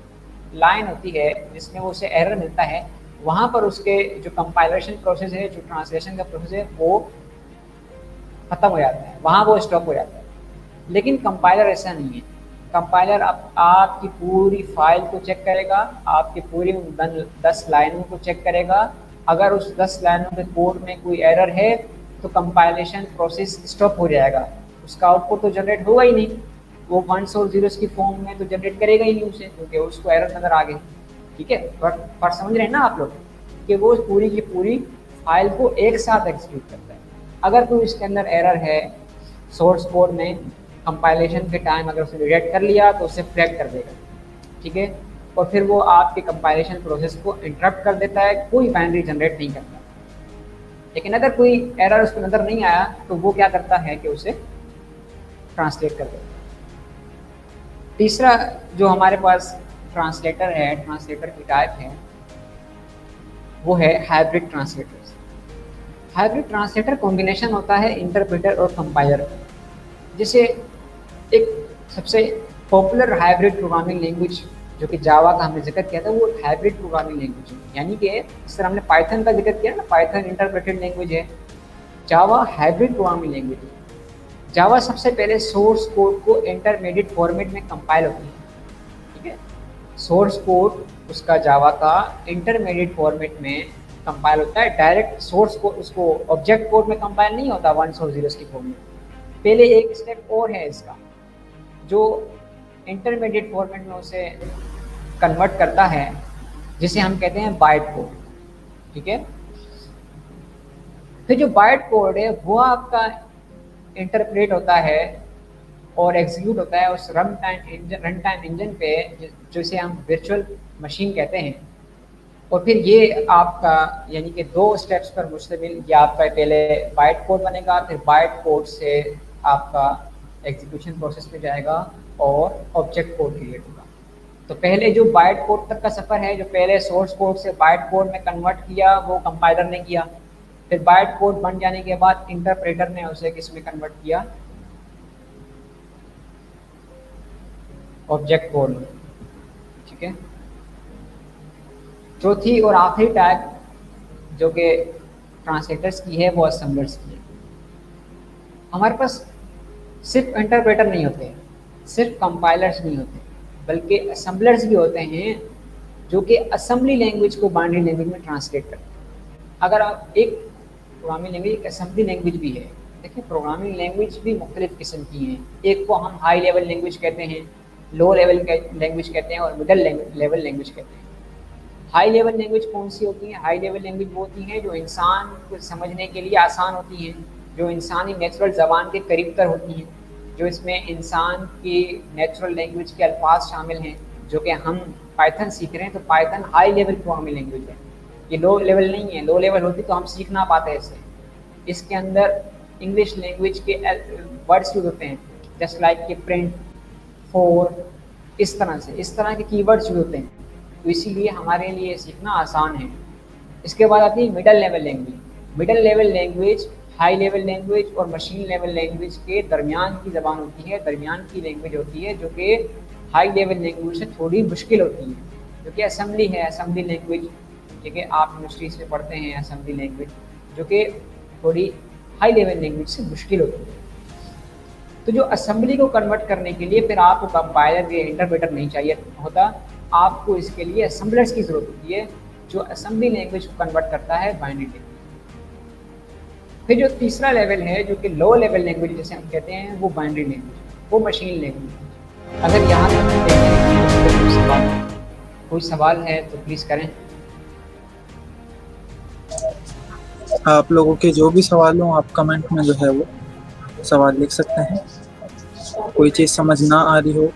लाइन होती है जिसमें वो उसे एरर मिलता है, वहाँ पर उसके जो कंपाइलेशन प्रोसेस है, जो ट्रांसलेशन का प्रोसेस है, वो ख़त्म हो जाता है, वहाँ वो स्टॉप हो जाता है। लेकिन कंपाइलर ऐसा नहीं है। कंपाइलर आपकी पूरी फाइल को चेक करेगा, आपकी पूरी 10 लाइनों को चेक करेगा। अगर उस 10 लाइनों के कोड में कोई एरर है तो कंपाइलेशन प्रोसेस स्टॉप हो जाएगा, उसका आउटपुट तो जनरेट होगा ही नहीं, वो वंस और जीरोस की फॉर्म में तो जनरेट करेगा ही नहीं उसे, क्योंकि उसको एरर नज़र आ गई। ठीक है, पर समझ रहे हैं ना आप लोग कि वो पूरी की पूरी फाइल को एक साथ एग्जीक्यूट करता है। अगर कोई इसके अंदर एरर है सोर्स कोड में, कंपाइलेशन के टाइम अगर उसने डिटेक्ट कर लिया तो उसे फ्लैग कर देगा। ठीक है, और फिर वो आपके कंपाइलेशन प्रोसेस को इंटरप्ट कर देता है, कोई बाइनरी जनरेट नहीं करता। लेकिन अगर कोई एरर उसको नज़र नहीं आया तो वो क्या करता है कि उसे ट्रांसलेट कर देता है। तीसरा जो हमारे पास ट्रांसलेटर है, ट्रांसलेटर की टाइप है, वो है hybrid translator. Hybrid translator combination होता है इंटरप्रेटर और कंपाइलर का। जैसे एक सबसे पॉपुलर हाइब्रिड प्रोग्रामिंग लैंग्वेज जो कि जावा का हमने जिक्र किया था, वो हाइब्रिड प्रोग्रामिंग लैंग्वेज है। यानी कि इस तरह हमने पाइथन का जिक्र किया ना, पाइथन इंटरप्रेटेड लैंग्वेज है, जावा हाइब्रिड प्रोग्रामिंग लैंग्वेज है। जावा सबसे पहले सोर्स कोड को इंटरमीडिएट फॉर्मेट में कंपाइल होती है। ठीक है, सोर्स कोड उसका जावा का इंटरमीडिएट फॉर्मेट में कंपाइल होता है। डायरेक्ट सोर्स कोड उसको ऑब्जेक्ट कोड में कंपाइल नहीं होता वंस और जीरोस की फॉर्म में। पहले एक स्टेप और है इसका, जो इंटरमीडिएट फॉर्मेट में उसे कन्वर्ट करता है, जिसे हम कहते हैं बाइट कोड। ठीक है, फिर जो बाइट कोड है वो आपका इंटरप्रेट होता है और एग्जीक्यूट होता है उस रन टाइम इंजन पे, जिसे हम वर्चुअल मशीन कहते हैं। और फिर ये आपका यानी कि 2 स्टेप्स पर मुश्तमिल, ये आपका पहले बाइट कोड बनेगा, फिर बाइट कोड से आपका एग्जीक्यूशन प्रोसेस में जाएगा और ऑब्जेक्ट कोड क्रिएट होगा। तो पहले जो बाइट कोड तक का सफ़र है, जो पहले सोर्स कोड से बाइट कोड में कन्वर्ट किया, वो कंपाइलर ने किया। फिर बाइट कोड बन जाने के बाद इंटरप्रेटर ने उसे किस में कन्वर्ट किया? ऑब्जेक्ट कोड में। ठीक है, चौथी और आखिरी टाइप जो कि ट्रांसलेटर्स की है वो असेंबलर्स की है। हमारे पास सिर्फ इंटरप्रेटर नहीं होते, सिर्फ कंपाइलर्स नहीं होते, बल्कि असेंबलर्स भी होते हैं जो कि असेंबली लैंग्वेज को बाइनरी लैंग्वेज में ट्रांसलेट करते हैं। अगर आप एक प्रोग्रामिंग लैंग्वेज एक असेंबली लैंग्वेज भी है। देखिए प्रोग्रामिंग लैंग्वेज भी मुख्तलिफ किस्म की हैं। एक को हम हाई लेवल लैंग्वेज कहते हैं, लो लेवल लैंग्वेज कहते हैं और मिडल लेवल लैंग्वेज कहते हैं। हाई लेवल लैंग्वेज कौन सी होती हैं? हाई लेवल लैंग्वेज वो होती हैं जो इंसान को समझने के लिए आसान होती हैं, जो इंसानी नेचुरल ज़बान के करीब तर होती हैं, जो इसमें इंसान की नेचुरल लैंग्वेज के अल्फाज शामिल हैं। जो कि हम पाइथन सीख रहे हैं तो Python high level programming language है, ये लो लेवल नहीं है। लो लेवल होती तो हम सीख ना पाते ऐसे। इसके अंदर इंग्लिश लैंग्वेज के वर्ड्स यूज होते हैं, जस्ट लाइक कि प्रिंट, फॉर, इस तरह के कीवर्ड्स यूज होते हैं, तो इसीलिए हमारे लिए सीखना आसान है। इसके बाद आती है middle level language. Middle level language high level language और मशीन लेवल लैंग्वेज के दरमियान की ज़बान होती है, दरमियान की लैंग्वेज होती है, जो कि हाई लेवल लैंग्वेज से थोड़ी मुश्किल होती है, जो कि असेंबली है। असेंबली लैंग्वेज ठीक है, आप यूनिवर्सिटीज़ में पढ़ते हैं असेंबली लैंग्वेज, जो कि थोड़ी हाई लेवल लैंग्वेज से मुश्किल होती है। तो जो असेंबली को कन्वर्ट करने के लिए फिर आपको कंपाइलर या इंटरप्रेटर नहीं चाहिए होता, आपको इसके लिए असेंबलर्स की ज़रूरत होती है, जो असेंबली लैंग्वेज को कन्वर्ट करता है बाइनरी लैंग्वेज। फिर जो तीसरा लेवल है जो कि लो लेवल लैंग्वेज जैसे हम कहते हैं, वो बाइनरी लैंग्वेज, वो मशीन लैंग्वेज। अगर यहाँ तक कोई सवाल है तो प्लीज़ करें। आप लोगों के जो भी सवाल हो आप कमेंट में जो है वो सवाल लिख सकते हैं। कोई चीज़ समझ ना आ रही हो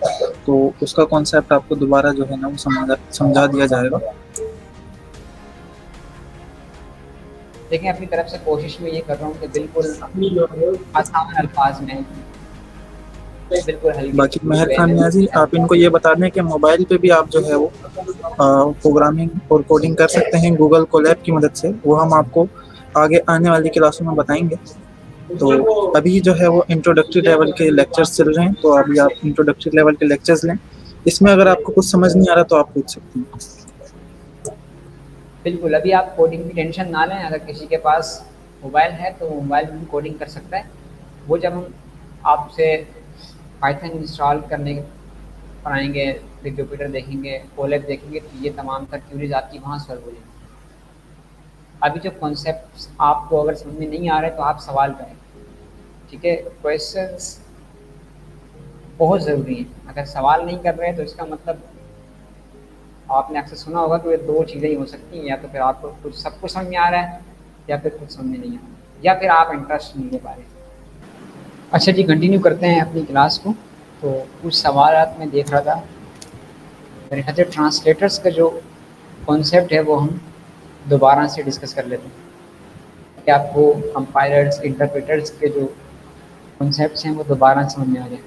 तो उसका कॉन्सेप्ट आपको दोबारा जो है ना वो समझा दिया जाएगा। देखें अपनी तरफ से कोशिश में ये कर रहा हूँ कि बिल्कुल आसान अल्फाज में, बिल्कुल हल्के। बाकी मेहर खान नियाजी, आप इनको ये बता दें कि मोबाइल पे भी आप जो है वो प्रोग्रामिंग और कोडिंग कर सकते हैं गूगल कोलैब की मदद से। वो हम आपको आगे आने वाली क्लासों में बताएंगे। तो अभी जो है वो इंट्रोडक्टरी लेवल के लेक्चर्स चल रहे हैं, तो अभी आप इंट्रोडक्टरी लेवल के लेक्चर्स लें। इसमें अगर आपको कुछ समझ नहीं आ रहा तो आप पूछ सकते हैं। बिल्कुल, अभी आप कोडिंग की टेंशन ना लें। अगर किसी के पास मोबाइल है तो मोबाइल में कोडिंग कर सकता है। वो जब हम आपसे पाइथन इंस्टॉल करने कराएंगे, फिर जुपिटर देखेंगे, कोलैब देखेंगे, तो ये तमाम तर क्यूरीज आपकी वहाँ सॉल्व हो जाएंगी। अभी जो कॉन्सेप्ट्स आपको अगर समझ में नहीं आ रहे तो आप सवाल करें, ठीक है। क्वेश्चंस बहुत ज़रूरी हैं। अगर सवाल नहीं कर रहे हैं तो इसका मतलब आपने अक्सर सुना होगा कि ये दो चीज़ें ही हो सकती हैं, या तो फिर आपको कुछ सब कुछ समझ में आ रहा है या फिर कुछ समझ में नहीं आ रहा, या फिर आप इंटरेस्ट नहीं ले पा रहे। अच्छा जी, कंटिन्यू करते हैं अपनी क्लास को। तो कुछ सवाल मैं देख रहा था, मेरे ख्याल से ट्रांसलेटर्स का जो कॉन्सेप्ट है वो हम दोबारा से डिस्कस कर लेते हैं कि आपको कंपाइलर्स इंटरप्रेटर्स के जो कॉन्सेप्ट्स हैं वो दोबारा समझ में आ जाए।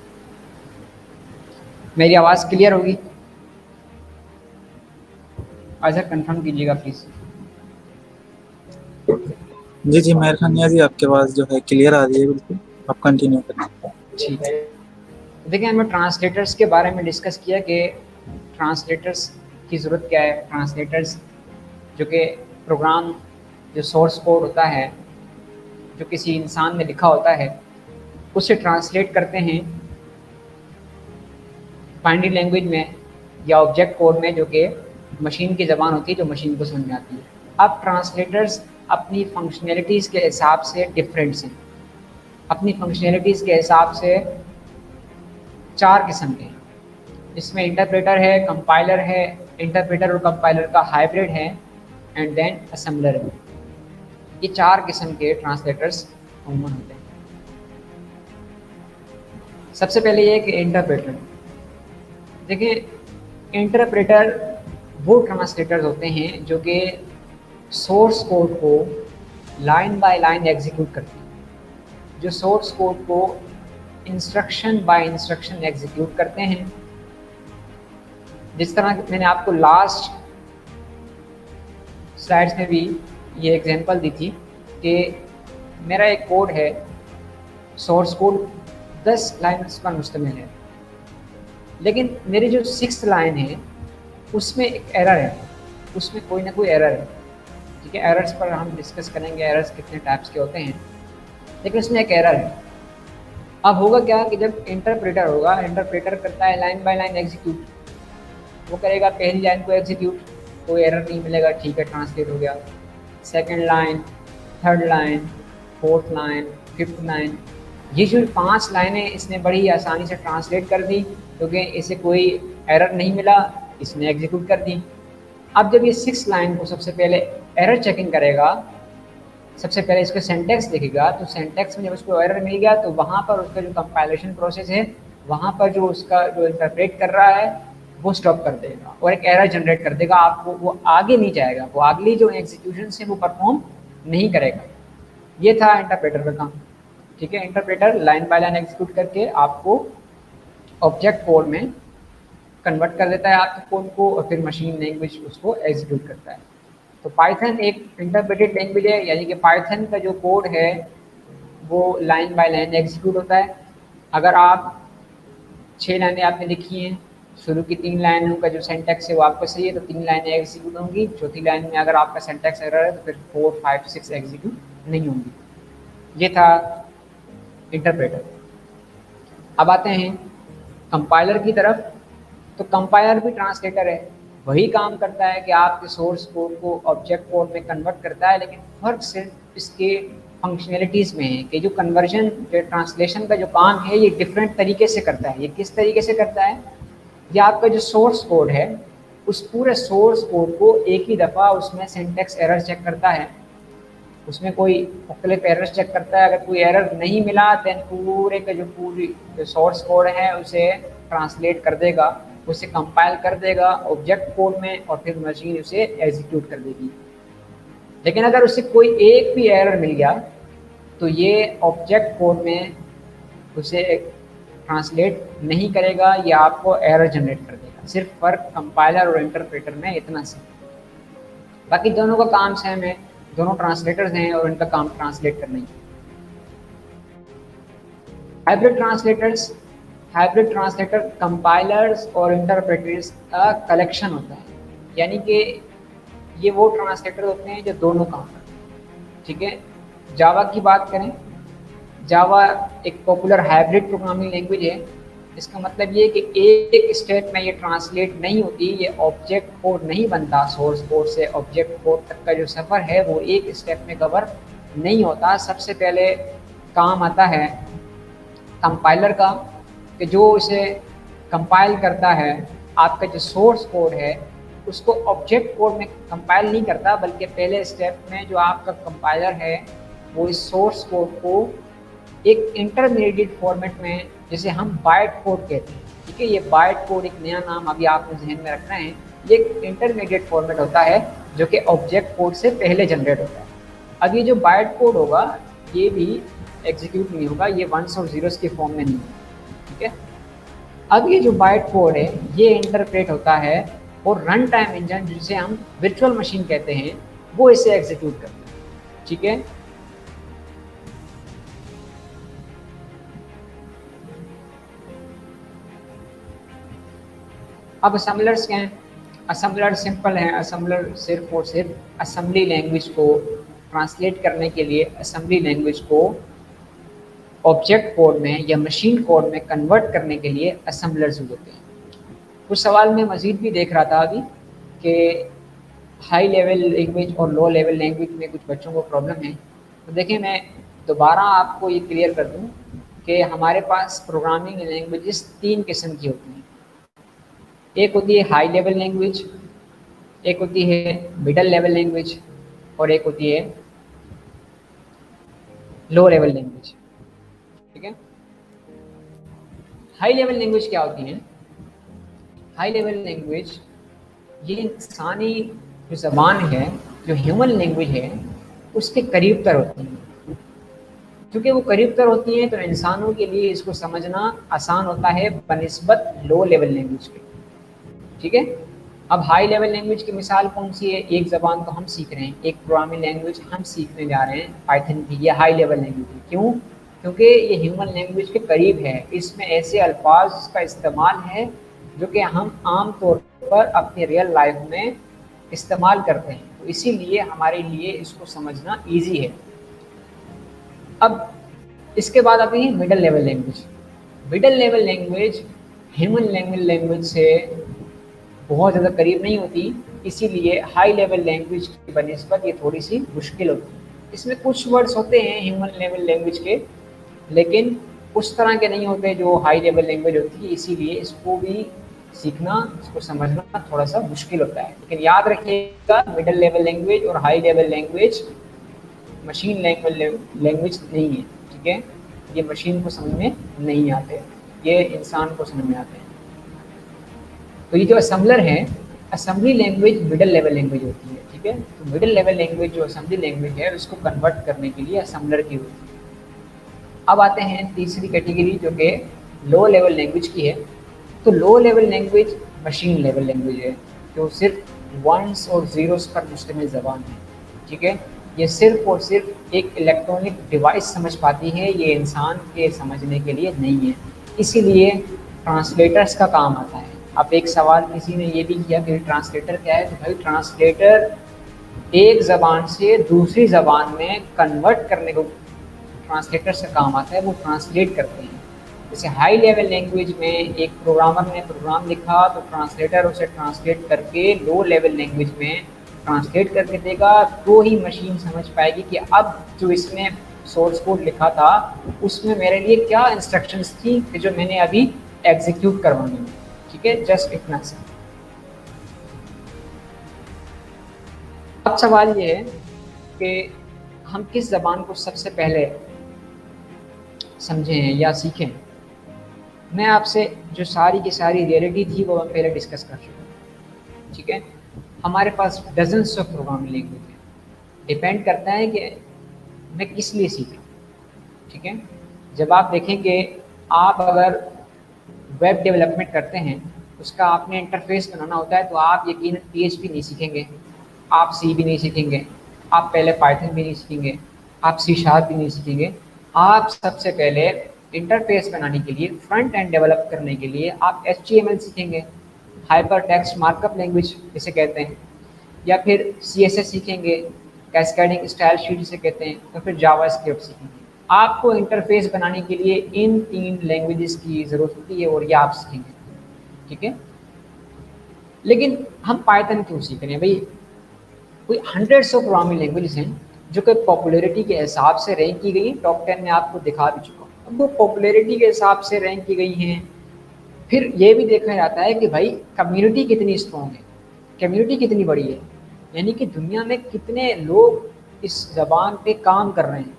मेरी आवाज़ क्लियर होगी? अच्छा कंफर्म कीजिएगा प्लीज़। जी जी मेहर खान नियाजी, आपके आवाज़ जो है क्लियर आ रही है, बिल्कुल आप कंटिन्यू करें। ठीक है, देखिए हमने ट्रांसलेटर्स के बारे में डिस्कस किया कि ट्रांसलेटर्स की ज़रूरत क्या है। ट्रांसलेटर्स जो कि प्रोग्राम जो सोर्स कोड होता है जो किसी इंसान ने लिखा होता है उसे ट्रांसलेट करते हैं बाइनरी लैंग्वेज में या ऑब्जेक्ट कोड में, जो कि मशीन की ज़बान होती है, जो मशीन को समझ में आती है। अब ट्रांसलेटर्स अपनी फंक्शनैलिटीज़ के हिसाब से डिफरेंट्स हैं। अपनी फंक्शनैलिटीज़ के हिसाब से 4 किस्म के हैं। इसमें इंटरप्रेटर है, कंपाइलर है, इंटरप्रेटर और कंपाइलर का हाइब्रिड है, एंड देन असेंबलर है। ये 4 किस्म के ट्रांसलेटर्स कॉमन होते हैं। सबसे पहले ये कि इंटरप्रेटर। देखिए इंटरप्रेटर वो ट्रांसलेटर्स होते हैं जो कि सोर्स कोड को लाइन बाय लाइन एग्जीक्यूट करते हैं, जो सोर्स कोड को इंस्ट्रक्शन बाय इंस्ट्रक्शन एग्जीक्यूट करते हैं। जिस तरह मैंने आपको लास्ट स्लाइड्स में भी ये एग्जांपल दी थी कि मेरा एक कोड है, सोर्स कोड 10 लाइन्स पर मुश्तमिल है, लेकिन मेरी जो 6th लाइन है उसमें एक एरर है। उसमें कोई ना कोई एरर है, ठीक है। एरर्स पर हम डिस्कस करेंगे, एरर्स कितने टाइप्स के होते हैं, लेकिन उसमें एक एरर है। अब होगा क्या कि जब इंटरप्रेटर होगा, इंटरप्रेटर करता है लाइन बाय लाइन एग्जीक्यूट, वो करेगा पहली लाइन को एग्जीक्यूट, कोई एरर नहीं मिलेगा, ठीक है ट्रांसलेट हो गया। Second line, third line, fourth line, fifth line, ये जो 5 लाइनें इसने बड़ी आसानी से ट्रांसलेट कर दी, क्योंकि इसे कोई एरर नहीं मिला, इसने एग्जीक्यूट कर दी। अब जब ये 6 लाइन को सबसे पहले एरर चेकिंग करेगा, सबसे पहले इसका सिंटैक्स देखेगा, तो सिंटैक्स में जब उसको एरर मिल गया तो वहाँ पर उसका जो कंपाइलेशन प्रोसेस है, वहाँ पर जो उसका जो इंटरप्रेट कर रहा है वो स्टॉप कर देगा और एक एरर जनरेट कर देगा आपको, वो आगे नहीं जाएगा, वो अगली जो एग्जीक्यूशन से वो परफॉर्म नहीं करेगा। ये था इंटरप्रेटर का काम, ठीक है। Interpreter line by line execute करके आपको ऑब्जेक्ट कोड में कन्वर्ट कर देता है आपके कोड को, और फिर मशीन लैंग्वेज उसको एग्जीक्यूट करता है। तो पाइथन एक इंटरप्रेटेड लैंग्वेज है, यानी कि पाइथन का जो कोड है वो लाइन बाय लाइन एग्जीक्यूट होता है। अगर आप 6 लाइनें आपने लिखी हैं, शुरू की 3 लाइनों का जो सिंटैक्स है वो आपका सही है तो 3 लाइनें एग्जीक्यूट होंगी, चौथी लाइन में अगर आपका सिंटैक्स एरर है तो फिर 4, 5, 6 एग्जीक्यूट नहीं होंगी। ये था इंटरप्रेटर। अब आते हैं कंपाइलर की तरफ। तो कंपाइलर भी ट्रांसलेटर है, वही काम करता है कि आपके सोर्स कोड को ऑब्जेक्ट कोड में कन्वर्ट करता है, लेकिन फ़र्क सिर्फ इसके फंक्शनैलिटीज़ में है कि जो कन्वर्जन, जो ट्रांसलेशन का जो काम है ये डिफरेंट तरीके से करता है। ये किस तरीके से करता है, ये आपका जो सोर्स कोड है उस पूरे सोर्स कोड को एक ही दफ़ा उसमें सिंटैक्स एरर चेक करता है, उसमें कोई मुख्तलिफ एरर चेक करता है। अगर कोई एरर नहीं मिला देन पूरे का जो पूरी जो सोर्स कोड है उसे ट्रांसलेट कर देगा, उसे कंपाइल कर देगा ऑब्जेक्ट कोड में, और फिर मशीन उसे एग्जीक्यूट कर देगी। लेकिन अगर उसे कोई एक भी एरर मिल गया तो ये ऑब्जेक्ट कोड में उसे ट्रांसलेट नहीं करेगा, या आपको एरर जनरेट कर देगा। सिर्फ फ़र्क कंपाइलर और इंटरप्रेटर में इतना सा, बाकी दोनों का काम सेम है, दोनों ट्रांसलेटर्स हैं और इनका काम ट्रांसलेट करना ही है। Hybrid translators, hybrid translator compilers और इंटरप्रेटर्स का कलेक्शन होता है, यानी कि ये वो ट्रांसलेटर होते हैं जो दोनों काम करते हैं, ठीक है। जावा की बात करें, जावा एक पॉपुलर हाइब्रिड प्रोग्रामिंग लैंग्वेज है। इसका मतलब ये कि एक स्टेप में ये ट्रांसलेट नहीं होती, ये ऑब्जेक्ट कोड नहीं बनता, सोर्स कोड से ऑब्जेक्ट कोड तक का जो सफ़र है वो एक स्टेप में कवर नहीं होता। सबसे पहले काम आता है कंपाइलर का, कि जो इसे कंपाइल करता है, आपका जो सोर्स कोड है उसको ऑब्जेक्ट कोड में कंपाइल नहीं करता, बल्कि पहले स्टेप में जो आपका कंपाइलर है वो इस सोर्स कोड को एक इंटरमीडिएट फॉर्मेट में, जिसे हम बाइट कोड कहते हैं, ठीक है। ये बाइट कोड एक नया नाम अभी आपको जहन में रखना है। ये एक इंटरमीडिएट फॉर्मेट होता है जो कि ऑब्जेक्ट कोड से पहले जनरेट होता है। अब ये जो बाइट कोड होगा ये भी एग्जीक्यूट नहीं होगा, ये 1s और 0s के फॉर्म में नहीं होगा, ठीक है। अब ये जो बाइट कोड है ये इंटरप्रेट होता है और रन टाइम इंजन, जिसे हम वर्चुअल मशीन कहते हैं, वो इसे एग्जीक्यूट करता है, ठीक है। अब असेंबलर्स क्या हैं? असेंबलर सिंपल हैं। असेंबलर सिर्फ और सिर्फ असेंबली लैंग्वेज को ट्रांसलेट करने के लिए, असेंबली लैंग्वेज को ऑब्जेक्ट कोड में या मशीन कोड में कन्वर्ट करने के लिए असेंबलर्स होते हैं। कुछ सवाल मैं मज़ीद भी देख रहा था अभी कि हाई लेवल लैंग्वेज और लो लेवल लैंग्वेज में कुछ बच्चों को प्रॉब्लम है। तो देखें, मैं दोबारा आपको ये क्लियर कर दूं कि हमारे पास प्रोग्रामिंग लैंग्वेजेस 3 किस्म की होती हैं। एक होती है हाई लेवल लैंग्वेज, एक होती है मिडल लेवल लैंग्वेज, और एक होती है लो लेवल लैंग्वेज, ठीक है। हाई लेवल लैंग्वेज क्या होती है? हाई लेवल लैंग्वेज ये इंसानी जो ज़बान है, जो ह्यूमन लैंग्वेज है, उसके करीब तर होती हैं। क्योंकि वो करीब तर होती हैं तो इंसानों के लिए इसको समझना आसान होता है बनिस्बत लो लेवल लैंग्वेज के, ठीक है। अब हाई लेवल लैंग्वेज की मिसाल कौन सी है? एक ज़बान तो हम सीख रहे हैं, एक प्रोग्रामिंग लैंग्वेज हम सीखने जा रहे हैं पाइथन की, ये हाई लेवल लैंग्वेज है। क्यों? क्योंकि ये ह्यूमन लैंग्वेज के करीब है, इसमें ऐसे अल्फाज का इस्तेमाल है जो कि हम आम तौर पर अपनी रियल लाइफ में इस्तेमाल करते हैं, तो इसीलिए हमारे लिए इसको समझना ईजी है। अब इसके बाद आती है middle level language. Middle level language human language से बहुत ज़्यादा करीब नहीं होती, इसीलिए हाई लेवल लैंग्वेज की बनिस्बत ये थोड़ी सी मुश्किल होती है। इसमें कुछ वर्ड्स होते हैं ह्यूमन लेवल लैंग्वेज के, लेकिन उस तरह के नहीं होते जो हाई लेवल लैंग्वेज होती है, इसीलिए इसको भी सीखना, इसको समझना थोड़ा सा मुश्किल होता है। लेकिन याद रखिएगा, मिडल लेवल लैंग्वेज और high level language machine language नहीं है, ठीक है। ये मशीन को समझ में नहीं आते, ये इंसान को समझ में आते हैं। तो ये जो असेंबलर है, assembly language middle level language होती है, ठीक है। तो मिडल लेवल लैंग्वेज जो असेंबली लैंग्वेज है, उसको कन्वर्ट करने के लिए असेंबलर की होती है। अब आते हैं तीसरी कैटेगरी जो कि लो लेवल लैंग्वेज की है। तो low level language machine level language है, जो सिर्फ वंस और ज़ीरोस पर मुश्तमिल ज़बान है, ठीक है। ये सिर्फ और सिर्फ एक इलेक्ट्रॉनिक डिवाइस समझ पाती है, ये इंसान के समझने के लिए नहीं है, इसीलिए ट्रांसलेटर्स का काम आता है। अब एक सवाल किसी ने ये भी किया कि ट्रांसलेटर क्या है, तो भाई ट्रांसलेटर एक ज़बान से दूसरी ज़बान में कन्वर्ट करने को ट्रांसलेटर्स का काम आता है, वो ट्रांसलेट करते हैं। जैसे हाई लेवल लैंग्वेज में एक प्रोग्रामर ने प्रोग्राम लिखा, तो ट्रांसलेटर उसे ट्रांसलेट करके लो लेवल लैंग्वेज में ट्रांसलेट करके देगा, तो ही मशीन समझ पाएगी कि अब जो इसने सोर्स कोड लिखा था उसमें मेरे लिए क्या इंस्ट्रक्शंस थी कि जो मैंने अभी एग्जीक्यूट करवानी है, ठीक है। जस्ट इतना से। अब सवाल ये है कि हम किस ज़बान को सबसे पहले समझें या सीखें। मैं आपसे जो सारी की सारी रियलिटी थी वो मैं पहले डिस्कस कर चुका हूँ, ठीक है। हमारे पास डजन्स ऑफ प्रोग्रामिंग लैंग्वेज है, डिपेंड करता है कि मैं किस लिए सीख रहा हूँ, ठीक है। जब आप देखें कि आप अगर वेब डेवलपमेंट करते हैं, उसका आपने इंटरफेस बनाना होता है, तो आप यकीनन PHP नहीं सीखेंगे, आप C भी नहीं सीखेंगे, आप पहले पाइथन भी नहीं सीखेंगे, आप C# भी नहीं सीखेंगे। आप सबसे पहले इंटरफेस बनाने के लिए, फ्रंट एंड डेवलप करने के लिए आप HTML सीखेंगे, हाइपर टेक्स्ट मार्कअप लैंग्वेज जिसे कहते हैं, या फिर CSS सीखेंगे, कैस्केडिंग स्टाइल शीट जिसे कहते हैं, तो फिर जावास्क्रिप्ट सीखेंगे। आपको इंटरफेस बनाने के लिए इन 3 लैंग्वेजेस की ज़रूरत होती है और ये आप सीखेंगे, ठीक है। लेकिन हम पाइथन क्यों सीख रहे हैं भाई? कोई हंड्रेड्स ऑफ प्रोग्रामिंग लैंग्वेजेस हैं जो कि पॉपुलैरिटी के हिसाब से रैंक की गई, टॉप 10 में आपको दिखा भी चुका हूँ। अब वो पॉपुलैरिटी के हिसाब से रैंक की गई हैं, फिर ये भी देखा जाता है कि भाई कम्युनिटी कितनी स्ट्रॉन्ग है, कम्युनिटी कितनी बड़ी है, यानी कि दुनिया में कितने लोग इस ज़बान पे काम कर रहे हैं।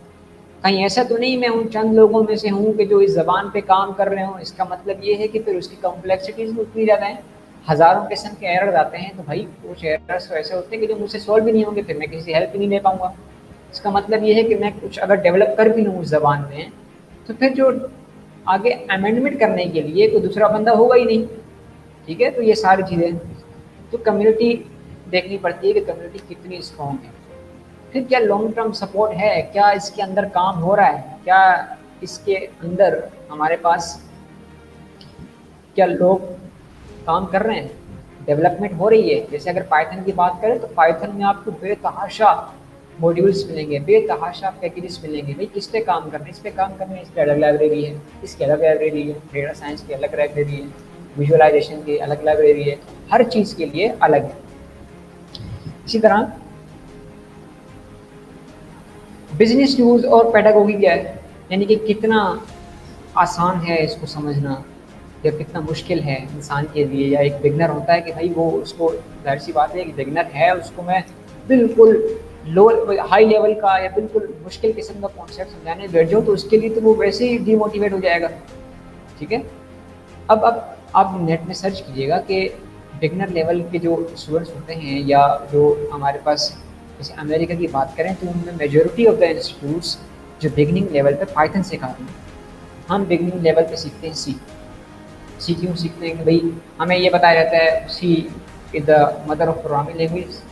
कहीं ऐसा तो नहीं मैं उन चंद लोगों में से हूँ कि जो इस ज़बान पे काम कर रहे हों। इसका मतलब ये है कि फिर उसकी कॉम्प्लेक्सिटीज़ भी उतनी ज़्यादा हैं, हज़ारों किस्म के एरर्स आते हैं, तो भाई कुछ एरर्स तो ऐसे होते हैं कि जो मुझसे सॉल्व भी नहीं होंगे, फिर मैं किसी हेल्प भी नहीं ले पाऊँगा। इसका मतलब ये है कि मैं कुछ अगर डेवलप कर भी लूँ उस ज़बान में, तो फिर जो आगे अमेंडमेंट करने के लिए कोई दूसरा बंदा होगा ही नहीं, ठीक है। तो ये सारी चीज़ें तो कम्युनिटी देखनी पड़ती है कि कम्युनिटी कितनी स्ट्रॉन्ग है। फिर क्या लॉन्ग टर्म सपोर्ट है, क्या इसके अंदर काम हो रहा है, क्या इसके अंदर हमारे पास क्या लोग काम कर रहे हैं, डेवलपमेंट हो रही है। जैसे अगर पाइथन की बात करें तो पाइथन में आपको बेतहाशा मॉड्यूल्स मिलेंगे, बेतहाशा पैकेजेस मिलेंगे। भाई किस पे काम करना है, इस पे काम करना है, इस पे अलग लाइब्रेरी है, इसकी अलग लाइब्रेरी है, डेटा साइंस की अलग लाइब्रेरी है, विजुअलाइजेशन की अलग लाइब्रेरी है, हर चीज़ के लिए अलग है। इसी तरह बिजनेस यूज़ और पेडागोगी क्या है, यानी कि कितना आसान है इसको समझना या कितना मुश्किल है इंसान के लिए। या एक बिगनर होता है कि भाई वो उसको, जाहिर सी बात है कि बिगनर है, उसको मैं बिल्कुल लो हाई लेवल का या बिल्कुल मुश्किल किस्म का कॉन्सेप्ट समझाने बैठ जाऊँ, तो उसके लिए तो वो वैसे ही डीमोटिवेट हो जाएगा, ठीक है। अब आप नेट में सर्च कीजिएगा कि बिगनर लेवल के जो स्टूडेंट्स होते हैं, या जो हमारे पास जैसे अमेरिका की बात करें तो उनमें मेजॉरिटी ऑफ द इंस्टीट्यूट्स जो बिगनिंग लेवल पे पाइथन सिखाते हैं। हम बिगनिंग लेवल पे सीखते हैं सी क्यों सीखते हैं कि भाई हमें ये बताया जाता है C is the mother of programming language.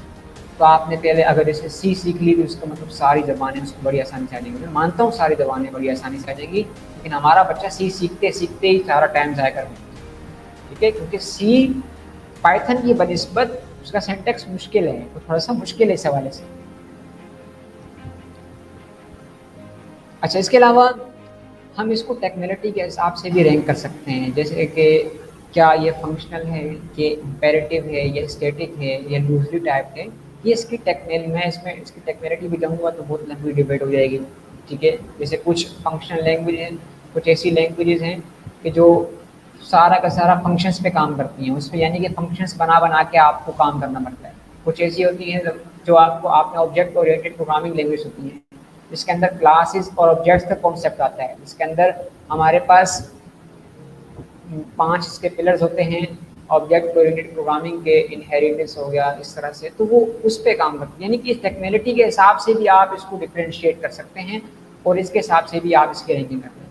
तो आपने पहले अगर जैसे सी सीख ली तो उसका मतलब सारी ज़बानें उसको बड़ी आसानी से आ जाएंगी। मैं मानता हूँ सारी ज़बानें बड़ी आसानी से आ जाएंगी, लेकिन हमारा बच्चा सी सीखते सीखते ही सारा टाइम ज़ाया कर देता है, ठीक है। क्योंकि सी पाइथन की बनिस्बत उसका सिंटैक्स मुश्किल है, तो थोड़ा सा मुश्किल है इस हवाले से। अच्छा, इसके अलावा हम इसको टेक्निकलिटी के हिसाब से भी रैंक कर सकते हैं, जैसे कि क्या ये फंक्शनल है, ये इम्पेरेटिव है, ये स्टैटिक है, ये लूजली टाइप है। ये इसकी मैं इसमें इसकी टेक्निकलिटी भी जाऊँगा तो बहुत लंबी डिबेट हो जाएगी, ठीक है। जैसे कुछ फंक्शनल लैंग्वेज हैं, कुछ ऐसी लैंग्वेजेस हैं कि जो सारा का सारा फंक्शंस पे काम करती हैं, उसमें यानी कि फंक्शंस बना बना के आपको काम करना पड़ता है। कुछ ऐसी होती हैं जो आपको आपने ऑब्जेक्ट ओरिएंटेड प्रोग्रामिंग लैंग्वेज होती है, जिसके अंदर क्लासेस और ऑब्जेक्ट्स का कॉन्सेप्ट आता है, जिसके अंदर हमारे पास 5 इसके पिलर्स होते हैं। ऑब्जेक्ट ओरिएंटेड प्रोग्रामिंग के इनहेरिटेंस हो गया, इस तरह से, तो वो उस पे काम करती है। यानी कि इस टेक्निकलिटी के हिसाब से भी आप इसको डिफरेंशिएट कर सकते हैं और इसके हिसाब से भी आप इसकी रैंकिंग कर सकते हैं।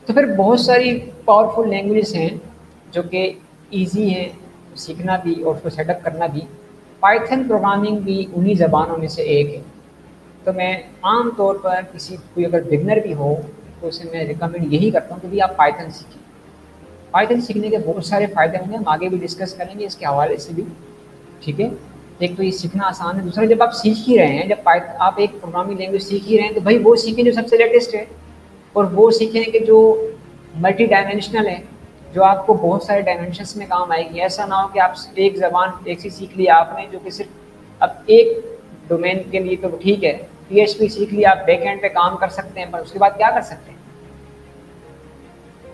तो फिर बहुत सारी पावरफुल लैंग्वेजेस हैं जो कि ईजी हैं सीखना भी और उसको सेटअप करना भी। पाइथन प्रोग्रामिंग भी उन्हीं ज़बानों में से एक है। तो मैं आम तौर पर किसी कोई अगर बिगनर भी हो तो उसे मैं रिकमेंड यही करता हूँ कि भाई आप पाइथन सीखें। पाइथन सीखने के बहुत सारे फ़ायदे होंगे, हम आगे भी डिस्कस करेंगे इसके हवाले से भी, ठीक है। एक तो ये सीखना आसान है, दूसरा जब आप सीख ही रहे हैं, जब आप एक प्रोग्रामिंग लैंग्वेज सीख ही रहे हैं तो भाई वो सीखें जो सबसे लेटेस्ट है, और वो सीखें कि जो मल्टी डायमेंशनल है, जो आपको बहुत सारे डायमेंशंस में काम आएगी। ऐसा ना हो कि आप एक ज़बान एक सी सीख लिया आपने जो कि सिर्फ अब एक डोमेन के लिए तो ठीक है, PHP सीख लिया, आप बैक एंड पे काम कर सकते हैं, पर उसके बाद क्या कर सकते हैं,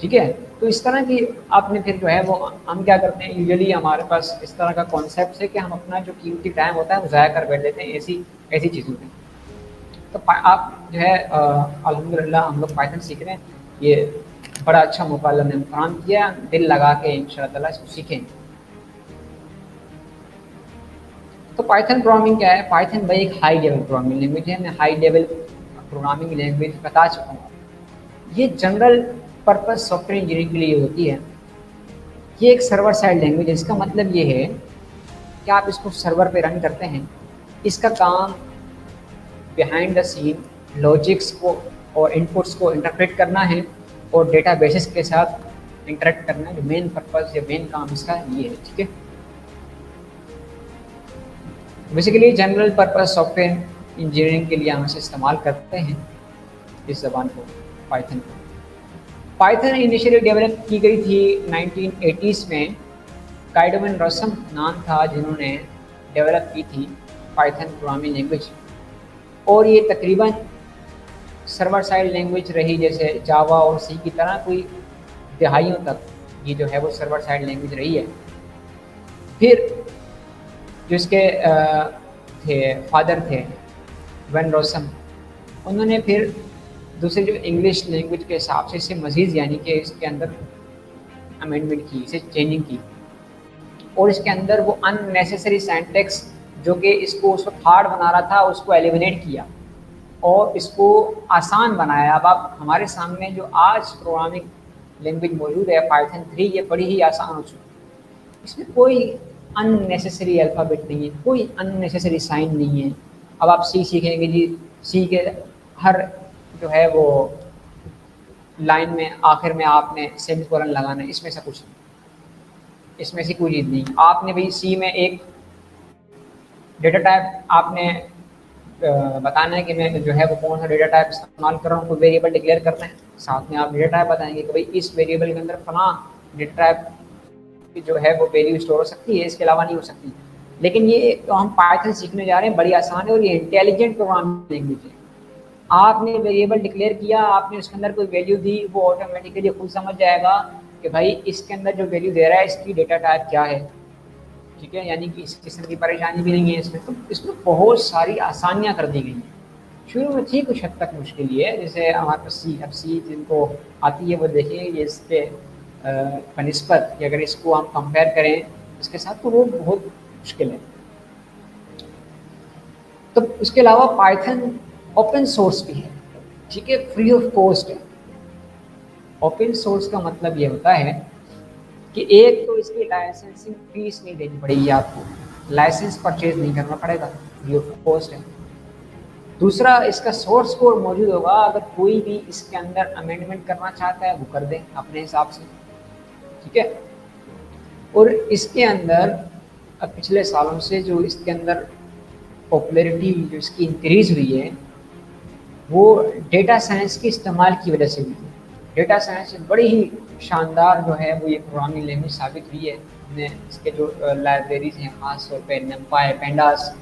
ठीक है। तो इस तरह की आपने फिर जो है वो हम क्या करते हैं, यूजुअली हमारे पास इस तरह का कॉन्सेप्ट है कि हम अपना जो कीमती टाइम होता है वो ज़ाया कर बैठ देते हैं ऐसी ऐसी चीज़ों में। तो आप जो है अल्हम्दुलिल्लाह हम लोग पाइथन सीख रहे हैं, ये बड़ा अच्छा मौका अल्लाह ने फराहम किया, दिल लगा के इंशाअल्लाह ताला इसको सीखें। तो पाइथन प्रोग्रामिंग क्या है? पाइथन भाई एक हाई लेवल प्रोग्रामिंग लैंग्वेज है। मैं हाई लेवल प्रोग्रामिंग लैंग्वेज बता चुका हूँ। ये जनरल पर्पस सॉफ्टवेयर इंजीनियरिंग के लिए होती है। ये एक सर्वर साइड लैंग्वेज है। इसका मतलब ये है कि आप इसको सर्वर पे रन करते हैं। इसका काम बिहाइंड द सीन लॉजिक्स को और इनपुट्स को इंटरप्रेट करना है और डेटाबेसेस के साथ इंटरेक्ट करना है। जो मेन पर्पस या मेन काम इसका ये है, ठीक है। Basically general purpose software engineering के लिए हम इसे इस्तेमाल करते हैं इस ज़बान को, पाइथन को। पाइथन इनिशियली डेवलप की गई थी 1980s में। काइडमन रसम नाम था जिन्होंने डेवलप की थी पाइथन प्रोग्रामिंग लैंग्वेज, और ये तकरीबन सर्वर साइड लैंग्वेज रही जैसे जावा और सी की तरह कोई दहाइयों तक ये जो है वो सर्वर साइड लैंग्वेज रही है। फिर जो इसके थे फादर थे वन रॉसम, उन्होंने फिर दूसरे जो इंग्लिश लैंग्वेज के हिसाब से इसे मज़ीद यानी कि इसके अंदर अमेंडमेंट की, इसे चेंजिंग की, और इसके अंदर वो अननेसेसरी सिंटैक्स जो कि इसको उस वक्त हार्ड बना रहा था उसको एलिमिनेट किया और इसको आसान बनाया। अब आप हमारे सामने जो आज प्रोग्रामिंग लैंग्वेज मौजूद है पाइथन 3, ये बड़ी ही आसान हो चुकी है। इसमें कोई अननेसेसरी अल्फ़ाबेट नहीं है, कोई अननेसेसरी साइन नहीं है। अब आप सी सीखेंगे जी, सी के हर जो है वो लाइन में आखिर में आपने सेमीकोलन लगाना है, इसमें से कुछ नहीं, इसमें से कोई चीज़ नहीं। आपने भी सी में एक डेटा टाइप आपने बताना है कि मैं जो है वो कौन सा डेटा टाइप इस्तेमाल कर रहा हूँ, कोई वेरिएबल डिक्लेयर करना है, साथ में आप डेटा टाइप बताएंगे कि भाई इस वेरिएबल के अंदर फलां डेटा टाइप की जो है वो वैल्यू स्टोर हो सकती है, इसके अलावा नहीं हो सकती। लेकिन ये तो हम पाइथन सीखने जा रहे हैं, बड़ी आसान है और ये इंटेलिजेंट प्रोग्रामिंग लैंग्वेज है। आपने वेरिएबल डिक्लेयर किया, आपने उसके अंदर कोई वैल्यू दी, वो ऑटोमेटिकली खुद समझ जाएगा कि भाई इसके अंदर जो वैल्यू दे रहा है इसकी डेटा टाइप क्या है, ठीक है। यानी कि इस किस्म की परेशानी भी नहीं है इसमें। तो इसमें बहुत सारी आसानियाँ कर दी गई हैं। शुरू में थी कुछ हद तक मुश्किल ये, जैसे हमारे पास सी, अब सी जिनको आती है वो देखेंगे ये इसके बनिस्बत कि अगर इसको हम कंपेयर करें इसके साथ तो वो बहुत मुश्किल है। तो इसके अलावा पाइथन ओपन सोर्स भी है, ठीक है, फ्री ऑफ कॉस्ट है। ओपन सोर्स का मतलब ये होता है कि एक तो इसकी लाइसेंसिंग फीस नहीं देनी पड़ेगी, आपको लाइसेंस परचेज नहीं करना पड़ेगा, फ्री ऑफ कॉस्ट है। दूसरा, इसका सोर्स कोड मौजूद होगा, अगर कोई भी इसके अंदर अमेंडमेंट करना चाहता है वो कर दे अपने हिसाब से। ठीक है। और इसके अंदर अब पिछले सालों से जो इसके अंदर पॉपुलैरिटी जो इसकी इंक्रीज हुई है वो डेटा साइंस के इस्तेमाल की वजह से हुई है। डेटा साइंस बड़ी ही शानदार जो है वो ये प्रोग्रामिंग लैंग्वेज साबित हुई है। हमने इसके जो लाइब्रेरीज हैं खास तौर पे नमपाई, पेंडास,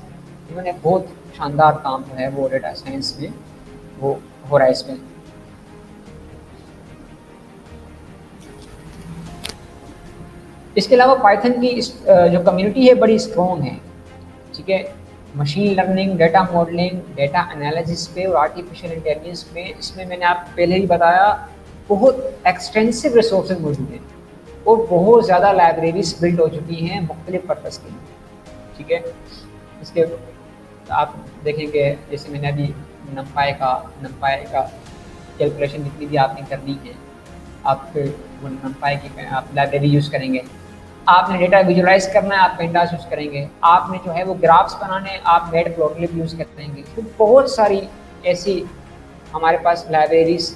इन्होंने बहुत शानदार काम जो है वो डेटा साइंस में वो हो रहा है इसमें। इसके अलावा पाइथन की जो कम्युनिटी है बड़ी स्ट्रॉन्ग है, ठीक है। Machine learning, data modelling, data analysis पे और आर्टिफिशियल इंटेलिजेंस में, इसमें मैंने आप पहले ही बताया बहुत एक्सटेंसिव रिसोर्सेज मौजूद हैं और बहुत ज़्यादा लाइब्रेरीज बिल्ड हो चुकी हैं मुख्तलिफ पर्पज़ के लिए, ठीक है। इसके आप देखेंगे जैसे मैंने अभी नमपाई का कैलकुलेशन जितनी भी आपने करनी है, आप फिर वो नमपाई की आप लाइब्रेरी यूज़ करेंगे। आपने डेटा विजुलाइज करना है, आप पेंडास यूज़ करेंगे। आपने जो है वो ग्राफ्स बनाने हैं, आप मैटप्लॉटलिब यूज़ करेंगे। तो बहुत सारी ऐसी हमारे पास लाइब्रेरीज,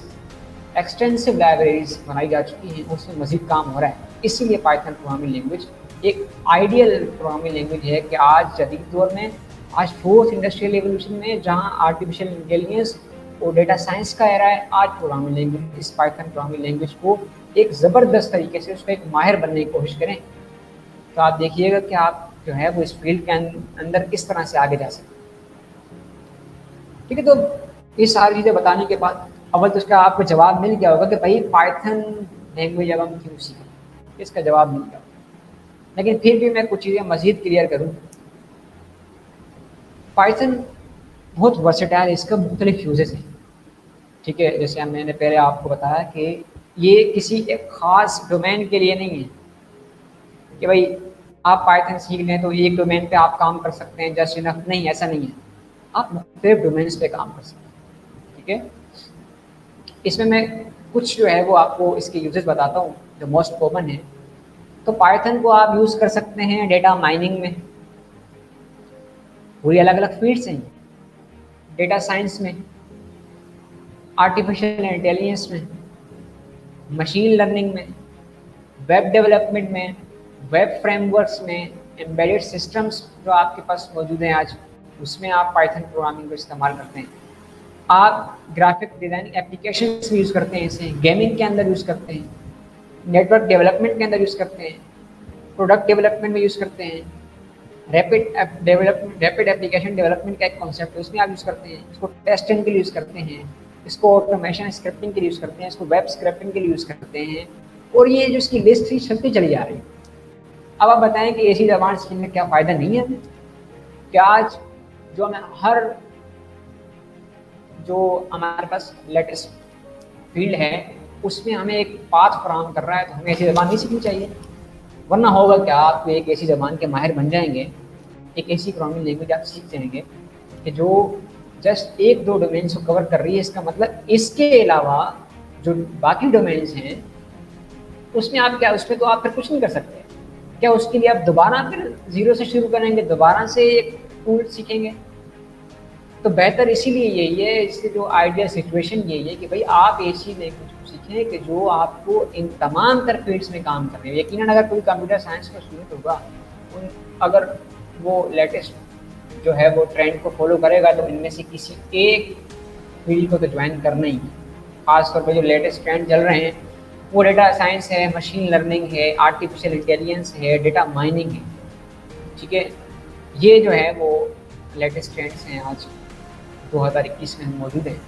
एक्सटेंसिव लाइब्रेरीज बनाई जा चुकी हैं, उसमें मज़ीद काम हो रहा है। इसीलिए पाइथन प्रोग्रामिंग लैंग्वेज एक आइडियल प्रोग्रामिंग लैंग्वेज है कि आज जदीद दौर में, आज फोर्थ इंडस्ट्रियल रेवोल्यूशन में, जहाँ आर्टिफिशियल इंटेलिजेंस और डेटा साइंस का एरा है, आज प्रोग्रामिंग लैंग्वेज, इस पाइथन प्रोग्रामिंग लैंग्वेज को एक ज़बरदस्त तरीके से उसका एक माहिर बनने की कोशिश करें। तो आप देखिएगा कि आप जो है वो इस फील्ड के अंदर किस तरह से आगे जा सकते हैं, ठीक है। तो ये सारी चीज़ें बताने के बाद अव्वल तो इसका आपको जवाब मिल गया होगा कि भाई पाइथन लैंग्वेज अब हम क्यों सीखें, इसका जवाब मिल गया। लेकिन फिर भी मैं कुछ चीज़ें मज़ीद क्लियर करूँ। पाइथन बहुत वर्सेटाइल, इसका मुख्तलिफ यूजेस हैं, ठीक है। जैसे मैंने पहले आपको बताया कि ये किसी एक ख़ास डोमेन के लिए नहीं है कि भाई आप पाइथन सीख लें तो एक डोमेन पे आप काम कर सकते हैं जस्ट इनफ, नहीं, ऐसा नहीं है। आप मुख्तलिफ डोमेन्स पे काम कर सकते हैं, ठीक है। इसमें मैं कुछ जो है वो आपको इसके यूजेस बताता हूँ जो मोस्ट कॉमन है। तो पाइथन को आप यूज़ कर सकते हैं डेटा माइनिंग में, पूरी अलग अलग फील्ड्स हैं, डेटा साइंस में, आर्टिफिशियल इंटेलिजेंस में, मशीन लर्निंग में, वेब डेवलपमेंट में, वेब फ्रेमवर्क्स में, एम्बेडेड सिस्टम्स जो आपके पास मौजूद हैं आज, उसमें आप पाइथन प्रोग्रामिंग को इस्तेमाल करते हैं। आप ग्राफिक डिज़ाइनिंग एप्लीकेशंस में यूज़ करते हैं, इसे गेमिंग के अंदर यूज़ करते हैं, नेटवर्क डेवलपमेंट के अंदर यूज़ करते हैं, प्रोडक्ट डेवलपमेंट में यूज़ करते हैं, रैपिड एप्लीकेशन डेवलपमेंट का एक कॉन्सेप्ट है, उसमें आप यूज़ करते हैं। इसको टेस्टिंग के लिए यूज़ करते हैं, इसको ऑटोमेशन स्क्रिप्टिंग के लिए यूज़ करते हैं, इसको वेब स्क्रिप्टिंग के लिए यूज़ करते हैं। और ये जो इसकी लिस्ट थी चलती चली जा रही है। अब आप बताएं कि ऐसी ज़बान सीखने में क्या फ़ायदा नहीं है? क्या आज जो हमें हर जो हमारे पास लेटेस्ट फील्ड है उसमें हमें एक पाथ फराहम कर रहा है, तो हमें ऐसी ज़बान नहीं सीखनी चाहिए? वरना होगा क्या, आप एक ऐसी ज़बान के माहिर बन जाएंगे, एक ऐसी प्रोग्रामिंग लैंग्वेज आप सीख जाएंगे कि जो जस्ट एक दो डोमेन्स को कवर कर रही है। इसका मतलब इसके अलावा जो बाकी डोमेन्स हैं उसमें आप क्या, उसमें तो आप फिर कुछ नहीं कर सकते। क्या उसके लिए आप दोबारा फिर ज़ीरो से शुरू करेंगे, दोबारा से एक टूल सीखेंगे? तो बेहतर इसीलिए यही है, इससे जो आइडियल सिचुएशन यही है कि भाई आप ऐसी लैंग्वेज को सीखें कि जो आपको इन तमाम तर फील्ड्स में काम कर रहे हैं। यकीनन अगर कोई कंप्यूटर साइंस का स्टूडेंट होगा, अगर वो लेटेस्ट जो है वो ट्रेंड को फॉलो करेगा तो इनमें से किसी एक फील्ड को तो ज्वाइन करना ही है। खासतौर पर जो लेटेस्ट ट्रेंड चल रहे हैं वो डेटा साइंस है, मशीन लर्निंग है, आर्टिफिशियल इंटेलिजेंस है, डेटा माइनिंग है, ठीक है। ये जो है वो लेटेस्ट ट्रेंड्स हैं आज 2021 में हम मौजूद हैं।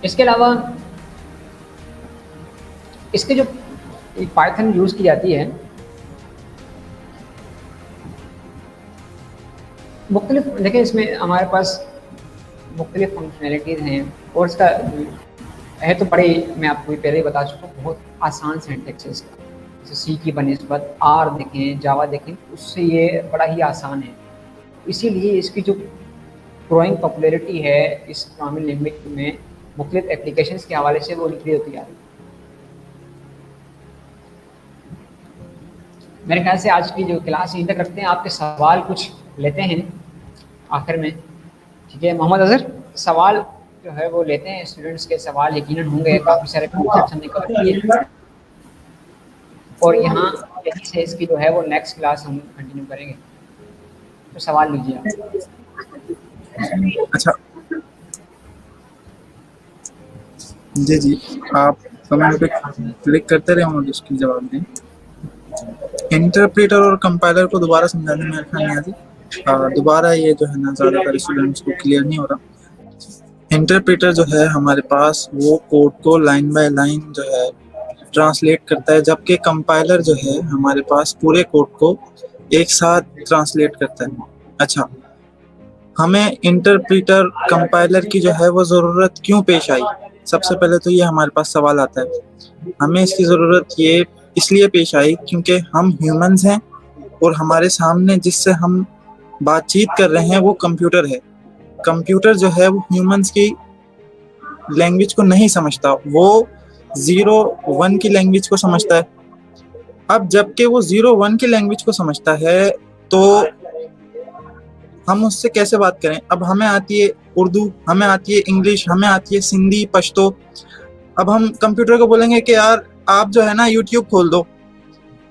इसके अलावा इसके जो पाइथन यूज़ की जाती है मुख्तलिफ, देखिए इसमें हमारे पास मुख्तलिफ फंक्शनैलिटीज़ हैं और इसका है तो बड़े, मैं आपको पहले ही बता चुका हूँ, बहुत आसान सिंटैक्स है इसका। जैसे सी की बनिस्बत आर देखें, जावा देखें, उससे ये बड़ा ही आसान है। इसीलिए इसकी जो ग्रोइंग पॉपुलैरिटी है इस प्रोग्रामिंग लैंग्वेज में मुख्तलिफ एप्लीकेशंस के हवाले से वो इंक्रीज होती जा रही है। मेरे ख्याल से आज की जो क्लास यहीं तक रखते हैं, आपके सवाल कुछ लेते हैं आखिर में, ठीक है। मोहम्मद अजहर, सवाल जो है वो लेते हैं स्टूडेंट्स के सवाल यकीनन होंगे, काफ़ी सारे कॉन्सेप्ट्स हमने कवर किए और यहाँ यहीं से इसकी जो है वो नेक्स्ट क्लास हम कंटिन्यू करेंगे। तो सवाल लीजिए आप। अच्छा जी जी, आप कमेंट पे क्लिक करते रहे और उसकी जवाब दें। इंटरप्रेटर और कंपाइलर को दोबारा समझा दें मेरे ख्याल में दोबारा ये जो है ना ज़्यादातर स्टूडेंट्स को क्लियर नहीं हो रहा। इंटरप्रेटर जो है हमारे पास वो कोड को लाइन बाय लाइन जो है ट्रांसलेट करता है, जबकि कंपाइलर जो है हमारे पास पूरे कोड को एक साथ ट्रांसलेट करता है। अच्छा, हमें इंटरप्रेटर कंपाइलर की जो है वो ज़रूरत क्यों पेश आई? सबसे पहले तो ये हमारे पास सवाल आता है। हमें इसकी ज़रूरत ये इसलिए पेश आई क्योंकि हम ह्यूमंस हैं और हमारे सामने जिससे हम बातचीत कर रहे हैं वो कंप्यूटर है। कंप्यूटर जो है वो ह्यूमंस की लैंग्वेज को नहीं समझता, वो 0-1 की लैंग्वेज को समझता है। अब जबकि वो 0-1 की लैंग्वेज को समझता है तो हम उससे कैसे बात करें? अब हमें आती है उर्दू, हमें आती है इंग्लिश, हमें आती है सिंधी, पश्तो। अब हम कंप्यूटर को बोलेंगे कि यार आप जो है ना यूट्यूब खोल दो,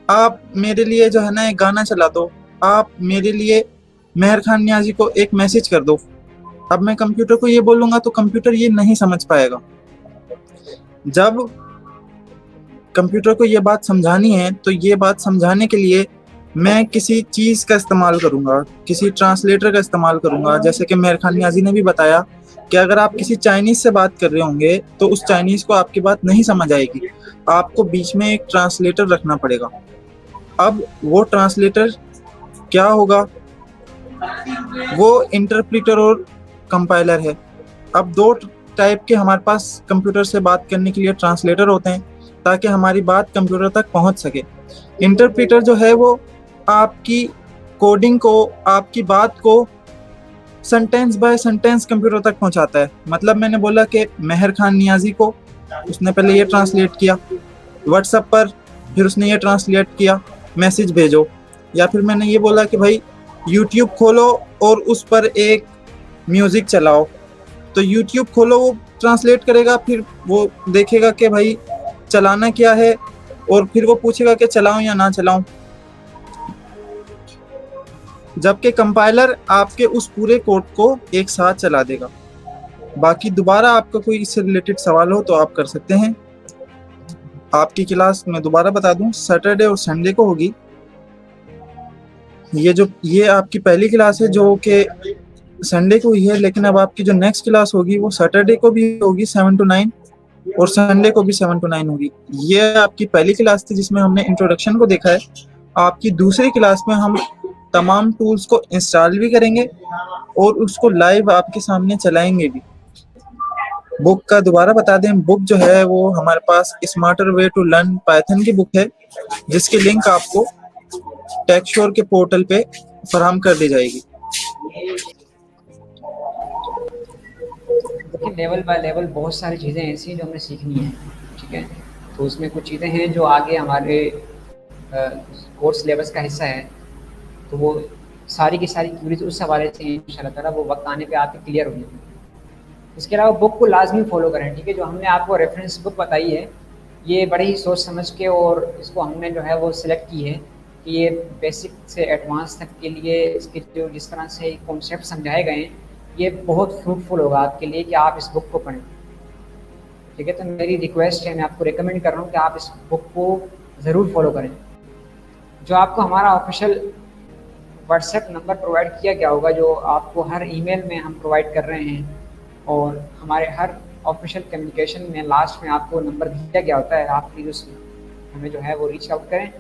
आप मेरे लिए जो है ना एक गाना चला दो, आप मेरे लिए मेहर खान नियाजी को एक मैसेज कर दो। अब मैं कंप्यूटर को ये बोलूंगा तो कंप्यूटर ये नहीं समझ पाएगा। जब कंप्यूटर को ये बात समझानी है तो ये बात समझाने के लिए मैं किसी चीज़ का इस्तेमाल करूंगा, किसी ट्रांसलेटर का इस्तेमाल करूंगा। जैसे कि मेहर खान नियाजी ने भी बताया कि अगर आप किसी चाइनीज़ से बात कर रहे होंगे तो उस चाइनीज़ को आपकी बात नहीं समझ आएगी, आपको बीच में एक ट्रांसलेटर रखना पड़ेगा। अब वो ट्रांसलेटर क्या होगा? वो इंटरप्रेटर और कंपाइलर है। अब दो टाइप के हमारे पास कंप्यूटर से बात करने के लिए ट्रांसलेटर होते हैं ताकि हमारी बात कंप्यूटर तक पहुंच सके। इंटरप्रेटर जो है वो आपकी कोडिंग को, आपकी बात को सेंटेंस बाय सेंटेंस कंप्यूटर तक पहुंचाता है। मतलब मैंने बोला कि मेहर खान नियाजी को, उसने पहले ये ट्रांसलेट किया व्हाट्सएप पर, फिर उसने ये ट्रांसलेट किया मैसेज भेजो। या फिर मैंने ये बोला कि भाई यूट्यूब खोलो और उस पर एक म्यूज़िक चलाओ, तो यूट्यूब खोलो वो ट्रांसलेट करेगा, फिर वो देखेगा कि भाई चलाना क्या है और फिर वो पूछेगा कि चलाऊं या ना चलाऊं। जबकि कंपाइलर आपके उस पूरे कोड को एक साथ चला देगा। बाकी दोबारा आपका कोई इससे रिलेटेड सवाल हो तो आप कर सकते हैं। आपकी क्लास मैं दोबारा बता दूं सैटरडे और संडे को होगी। ये आपकी पहली क्लास है जो कि संडे को ही है, लेकिन अब आपकी जो नेक्स्ट क्लास होगी वो सैटरडे को भी होगी 7 to 9 और संडे को भी 7 to 9 होगी। ये आपकी पहली क्लास थी जिसमें हमने इंट्रोडक्शन को देखा है। आपकी दूसरी क्लास में हम तमाम टूल्स को इंस्टॉल भी करेंगे और उसको लाइव आपके सामने चलाएंगे भी। बुक का दोबारा बता दें, बुक जो है वो हमारे पास smarter way to learn Python की बुक है, जिसकी लिंक आपको टेक्श्योर के पोर्टल पे फराहम कर दी जाएगी। देखिए लेवल बाय लेवल बहुत सारी चीज़ें ऐसी हैं जो हमें सीखनी है, ठीक है। तो उसमें कुछ चीज़ें हैं जो आगे हमारे कोर्स सिलेबस का हिस्सा है, तो वो सारी की सारी क्यूरीज उस हवाले से इंशाल्लाह ताला वो वक्त आने पे आपकी क्लियर हो जाएगी। इसके अलावा बुक को लाजमी फॉलो करें, ठीक है। जो हमने आपको रेफरेंस बुक बताई है ये बड़ी ही सोच समझ के और इसको हमने जो है वो सिलेक्ट की है कि ये बेसिक से एडवांस तक के लिए इसके जो जिस तरह से कॉन्सेप्ट समझाए गए हैं ये बहुत फ्रूटफुल होगा आपके लिए कि आप इस बुक को पढ़ें, ठीक है। तो मेरी रिक्वेस्ट है, मैं आपको रिकमेंड कर रहा हूँ कि आप इस बुक को ज़रूर फॉलो करें। जो आपको हमारा ऑफिशियल व्हाट्सएप नंबर प्रोवाइड किया गया होगा, जो आपको हर ईमेल में हम प्रोवाइड कर रहे हैं, और हमारे हर ऑफिशियल कम्युनिकेशन में लास्ट में आपको नंबर दिया गया होता है। आप प्लीज़ उस हमें जो है वो रीच आउट करें,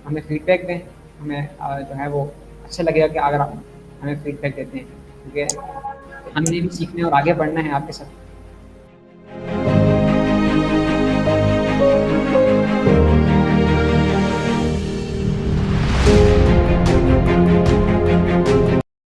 हमें फीडबैक दें। हमें जो है वो अच्छा लगेगा कि अगर आप हमें फीडबैक देते हैं, क्योंकि हमने भी सीखने और आगे बढ़ना है आपके साथ।